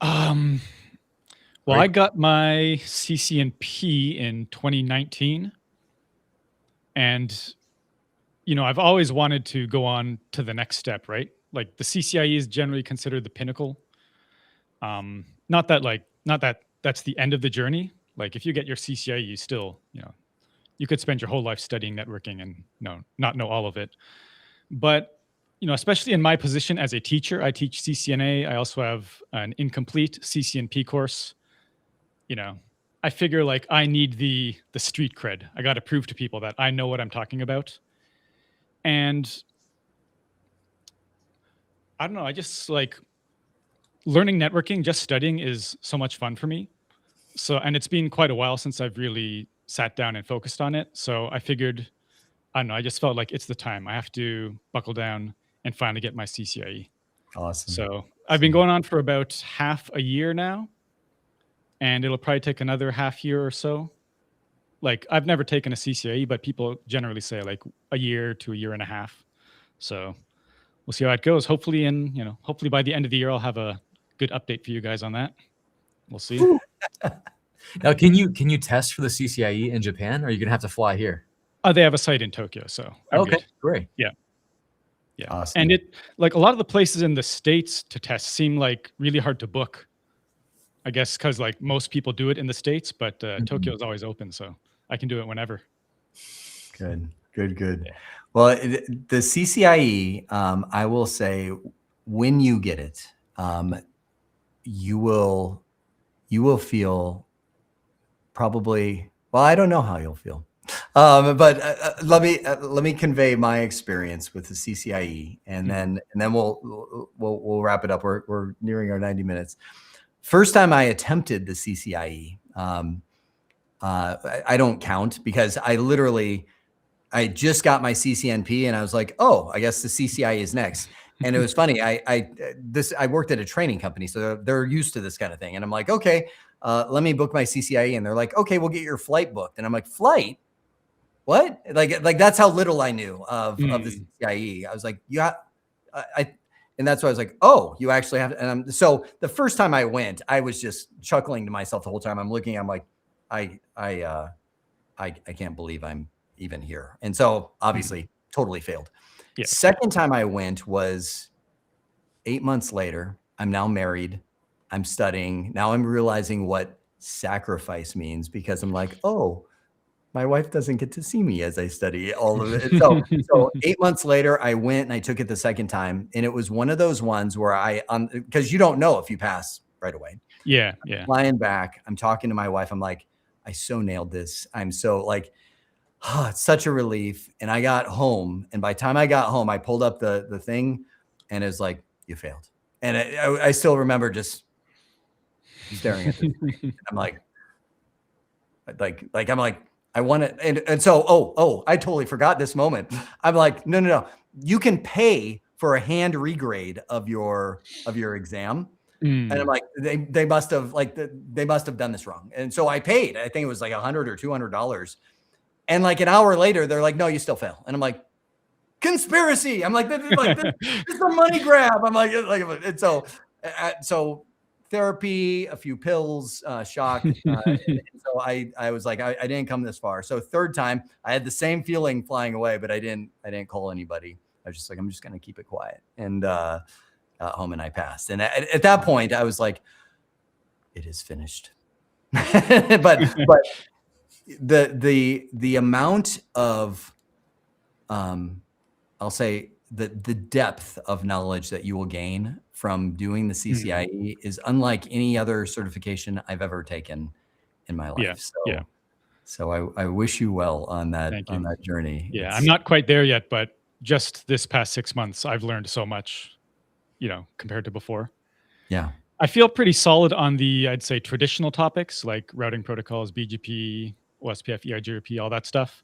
Well, I got my CCNP in 2019, and I've always wanted to go on to the next step, right? Like the CCIE is generally considered the pinnacle. Not that that's the end of the journey. Like if you get your CCIE, you still, you could spend your whole life studying networking and not know all of it. But, especially in my position as a teacher, I teach CCNA. I also have an incomplete CCNP course. I figure like I need the street cred. I got to prove to people that I know what I'm talking about. And I don't know, I just like learning networking, just studying is so much fun for me. So, and it's been quite a while since I've really sat down and focused on it. So I figured, I don't know, I just felt like it's the time. I have to buckle down and finally get my CCIE. Awesome. So I've been going on for about half a year now, and it'll probably take another half year or so. Like I've never taken a CCIE, but people generally say like a year to a year and a half. So we'll see how it goes. Hopefully hopefully by the end of the year, I'll have a good update for you guys on that. We'll see. Now, can you test for the CCIE in Japan, or are you gonna have to fly here? They have a site in Tokyo, so I'm okay, good. Great. Yeah. Awesome. And it like a lot of the places in the States to test seem like really hard to book. I guess because like most people do it in the States, but Tokyo is always open, so I can do it whenever. Good. Yeah. Well, the CCIE, I will say, when you get it, you will feel probably, well, I don't know how you'll feel. But let me convey my experience with the CCIE, and then we'll wrap it up. We're nearing our 90 minutes. First time I attempted the CCIE, I don't count because I just got my CCNP and I was like, oh, I guess the CCIE is next. And it was funny. I worked at a training company, so they're used to this kind of thing. And I'm like, okay, let me book my CCIE. And they're like, okay, we'll get your flight booked. And I'm like, flight? What? Like that's how little I knew of the CCIE. I was like, yeah, and that's why I was like, oh, you actually have to. And so the first time I went, I was just chuckling to myself the whole time. I'm like, I can't believe I'm even here. And so obviously totally failed. Yeah. Second time I went was 8 months later. I'm now married. I'm studying. Now I'm realizing what sacrifice means because I'm like, oh, my wife doesn't get to see me as I study all of it. So 8 months later, I went and I took it the second time. And it was one of those ones where because you don't know if you pass right away. Yeah. I'm flying back. I'm talking to my wife. I'm like, I so nailed this. I'm so like, oh, it's such a relief. And I got home. And by the time I got home, I pulled up the thing and it was like, you failed. And I still remember just staring at it. I'm like, I want it. And so, I totally forgot this moment. I'm like, no. You can pay for a hand regrade of your exam. And I'm like, they must have done this wrong. And so I paid. I think it was like $100 or $200. And like an hour later, they're like, no, you still fail. And I'm like, conspiracy. I'm like, this is a money grab. I'm like, and so therapy, a few pills, shock. So I was like, I didn't come this far. So third time, I had the same feeling flying away, but I didn't call anybody. I was just like, I'm just going to keep it quiet. And got home and I passed. And at that point, I was like, it is finished. but the amount of, I'll say the depth of knowledge that you will gain from doing the CCIE is unlike any other certification I've ever taken in my life. So I wish you well on that journey. Yeah, I'm not quite there yet, but just this past 6 months, I've learned so much, compared to before. Yeah. I feel pretty solid on the, I'd say, traditional topics like routing protocols, BGP, OSPF, EIGRP, all that stuff.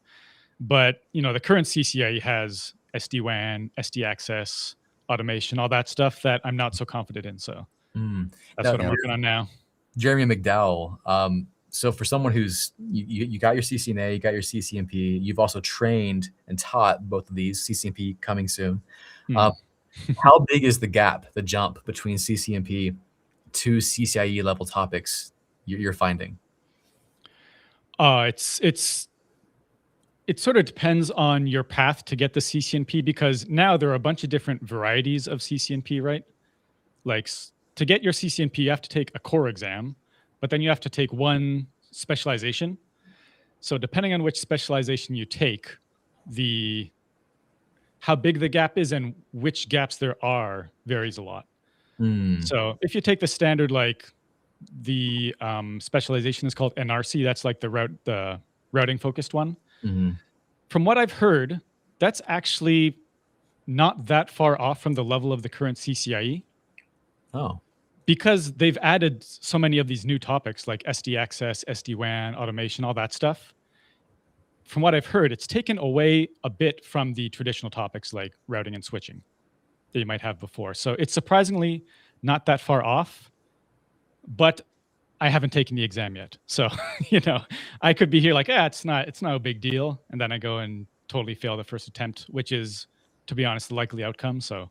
But, the current CCIE has SD-WAN, SD access, automation, all that stuff that I'm not so confident in. So that's what I'm working on now. Jeremy McDowell. So for someone who's, you got your CCNA, you got your CCNP, you've also trained and taught both of these, CCNP coming soon. How big is the gap, the jump between CCNP to CCIE level topics you're finding? It sort of depends on your path to get the CCNP, because now there are a bunch of different varieties of CCNP, right? Like to get your CCNP, you have to take a core exam, but then you have to take one specialization. So depending on which specialization you take, how big the gap is and which gaps there are varies a lot. So if you take the standard, like the specialization is called NRC, that's like the routing focused one. From what I've heard, that's actually not that far off from the level of the current CCIE. Oh. Because they've added so many of these new topics like SD access, SD-WAN, automation, all that stuff. From what I've heard, it's taken away a bit from the traditional topics like routing and switching that you might have before. So it's surprisingly not that far off, but I haven't taken the exam yet. So, I could be here like, it's not a big deal. And then I go and totally fail the first attempt, which is, to be honest, the likely outcome. So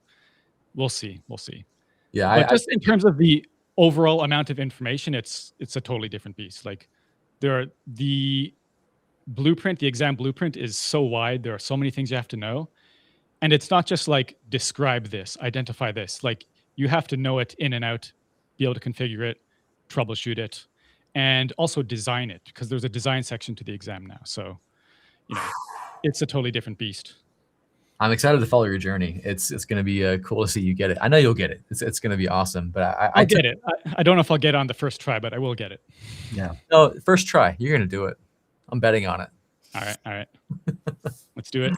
we'll see. Yeah. But just in terms of the overall amount of information, it's a totally different beast. Like the exam blueprint is so wide. There are so many things you have to know. And it's not just like describe this, identify this. Like you have to know it in and out, be able to configure it, troubleshoot it, and also design it, because there's a design section to the exam now. So, it's a totally different beast. I'm excited to follow your journey. It's going to be cool to see you get it. I know you'll get it. It's going to be awesome. But I'll get it. I don't know if I'll get it on the first try, but I will get it. Yeah. No, first try. You're going to do it. I'm betting on it. All right. Let's do it.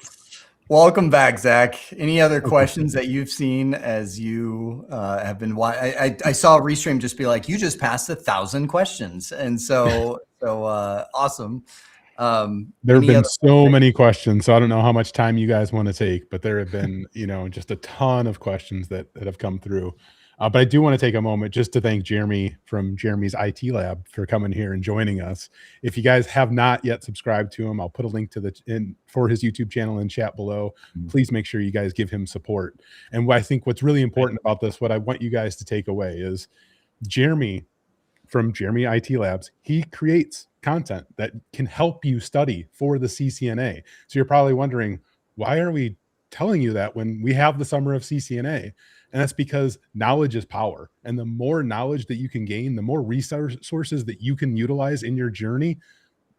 Welcome back, Zach. Any other questions that you've seen as you have been? I saw Restream just be like, you just passed 1,000 questions, and so awesome. There have been so many questions, so I don't know how much time you guys want to take, but there have been, just a ton of questions that have come through. But I do want to take a moment just to thank Jeremy from Jeremy's IT Lab for coming here and joining us. If you guys have not yet subscribed to him, I'll put a link to for his YouTube channel in chat below. Please make sure you guys give him support. And what I think what's really important about this, what I want you guys to take away is Jeremy from Jeremy IT Labs, he creates content that can help you study for the CCNA. So you're probably wondering, why are we telling you that when we have the Summer of CCNA? And that's because knowledge is power. And the more knowledge that you can gain, the more resources that you can utilize in your journey,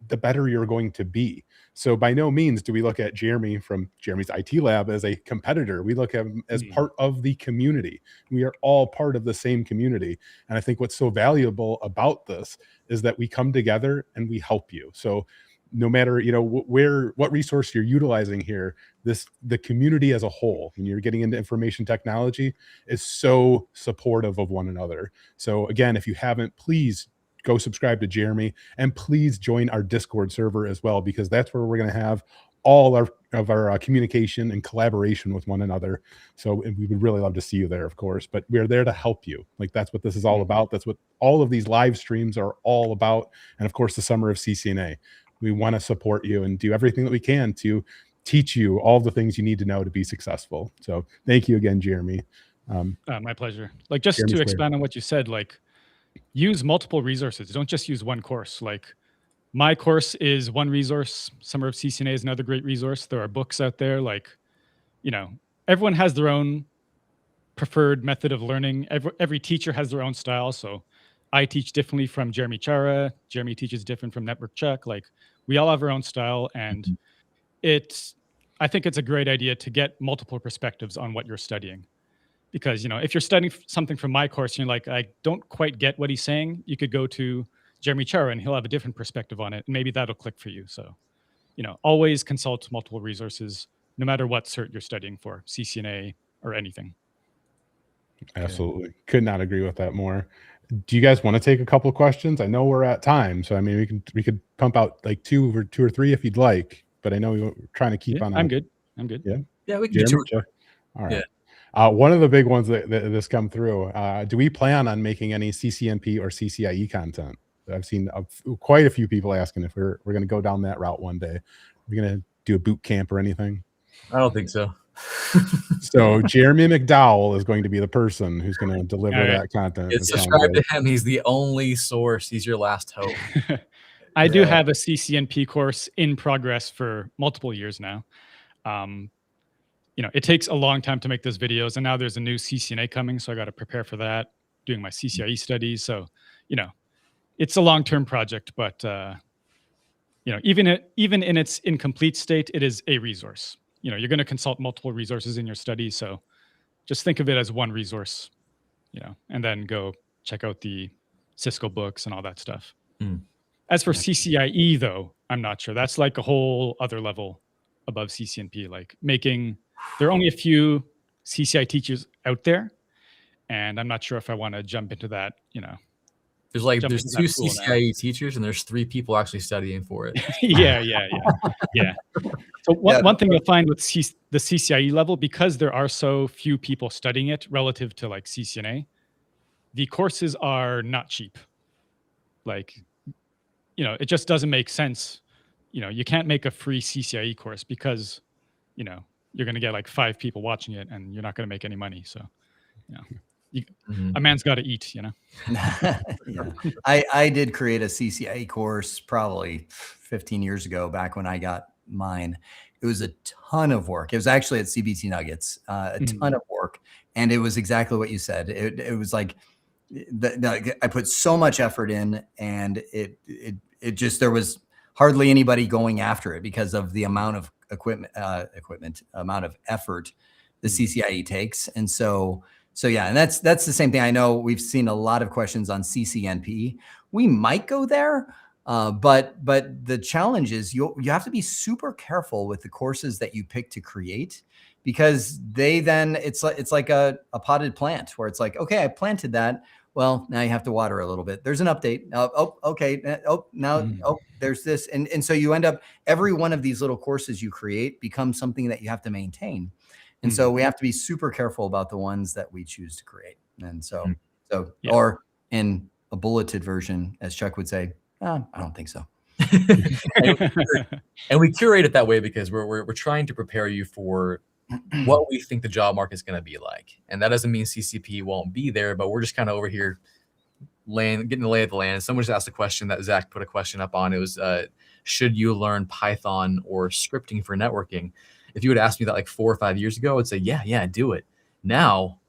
the better you're going to be. So by no means do we look at Jeremy from Jeremy's IT Lab as a competitor. We look at him as part of the community. We are all part of the same community. And I think what's so valuable about this is that we come together and we help you. So no matter, what resource you're utilizing here, the community as a whole, when you're getting into information technology, is so supportive of one another. So again, if you haven't, please go subscribe to Jeremy, and please join our Discord server as well, because that's where we're going to have all of our communication and collaboration with one another. So we would really love to see you there, of course, but we're there to help you. Like, that's what this is all about. That's what all of these live streams are all about. And of course, the Summer of CCNA. We want to support you and do everything that we can to teach you all the things you need to know to be successful. So thank you again, Jeremy. My pleasure. Like, just to expand on what you said, like, use multiple resources. Don't just use one course. Like, my course is one resource. Summer of CCNA is another great resource. There are books out there. Like, everyone has their own preferred method of learning. Every teacher has their own style. So I teach differently from Jeremy Chara. Jeremy teaches different from Network Chuck. Like, we all have our own style. And I think it's a great idea to get multiple perspectives on what you're studying. Because, if you're studying something from my course and you're like, I don't quite get what he's saying, you could go to Jeremy Chara and he'll have a different perspective on it. And maybe that'll click for you. So, always consult multiple resources, no matter what cert you're studying for, CCNA or anything. Absolutely. Could not agree with that more. Do you guys want to take a couple of questions? I know we're at time, so I mean, we could pump out like two or three if you'd like, but I know we're trying to keep on. I'm good. Yeah, we can do two. All right. Yeah. One of the big ones that has come through, do we plan on making any CCNP or CCIE content? I've seen quite a few people asking if we're going to go down that route one day. We're going to do a boot camp or anything? I don't think so. So Jeremy McDowell is going to be the person who's going to deliver that content. Subscribe to him. He's the only source. He's your last hope. I do have a CCNP course in progress for multiple years now. It takes a long time to make those videos, and now there's a new CCNA coming, so I got to prepare for that, doing my CCIE studies. So, it's a long-term project, but even in its incomplete state, it is a resource. You're going to consult multiple resources in your studies, so just think of it as one resource, and then go check out the Cisco books and all that stuff. As for CCIE, though, I'm not sure. That's like a whole other level above CCNP. Like, there are only a few CCIE teachers out there, and I'm not sure if I want to jump into that, There's two CCIE teachers and there's 3 people actually studying for it. Yeah. So one thing you'll find with the CCIE level, because there are so few people studying it relative to like CCNA, the courses are not cheap. Like, it just doesn't make sense. You can't make a free CCIE course because, you're going to get like 5 people watching it and you're not going to make any money. So, a man's got to eat, Yeah. I did create a CCIE course probably 15 years ago, back when I got mine. It was a ton of work. It was actually at CBT Nuggets, a ton of work. And it was exactly what you said. It was like, I put so much effort in, and it just, there was hardly anybody going after it because of the amount of amount of effort the CCIE takes. And so yeah, and that's the same thing. I know we've seen a lot of questions on CCNP. We might go there. But the challenge is you have to be super careful with the courses that you pick to create, because they then it's like a potted plant where it's like, okay, I planted that. Well, now you have to water a little bit. There's an update. Oh, okay. Oh, there's this. And so you end up, every one of these little courses you create becomes something that you have to maintain. And so we have to be super careful about the ones that we choose to create. And so, Yeah. or in a bulleted version, as Chuck would say, I don't think so. And we curate it that way because we're trying to prepare you for what we think the job market is going to be like. And that doesn't mean CCP won't be there, but we're just kind of over here getting the lay of the land. Someone just asked a question that Zach put a question up on. It was, should you learn Python or scripting for networking? If you would ask me that like 4 or 5 years ago, I'd say, yeah, do it. Now,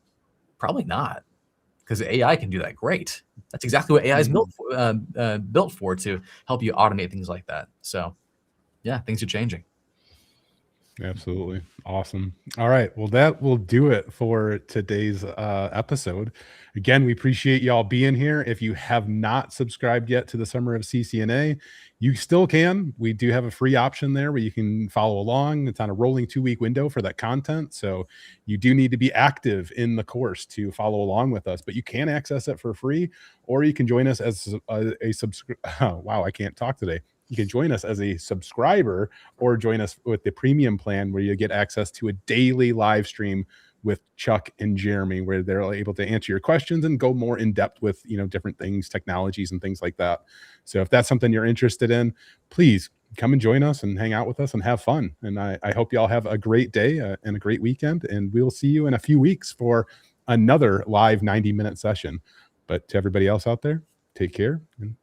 probably not, because AI can do that great. That's exactly what AI is built for, to help you automate things like that. So yeah, things are changing. Absolutely. Awesome. All right. Well, that will do it for today's episode. Again, we appreciate y'all being here. If you have not subscribed yet to the Summer of CCNA, you still can. We do have a free option there where you can follow along. It's on a rolling 2-week window for that content. So you do need to be active in the course to follow along with us, but you can access it for free, or you can join us as a subscriber. Oh, wow, I can't talk today. You can join us as a subscriber, or join us with the premium plan, where you get access to a daily live stream with Chuck and Jeremy, where they're able to answer your questions and go more in depth with, different things, technologies and things like that. So if that's something you're interested in, please come and join us and hang out with us and have fun. And I hope y'all have a great day and a great weekend. And we'll see you in a few weeks for another live 90-minute session. But to everybody else out there, take care and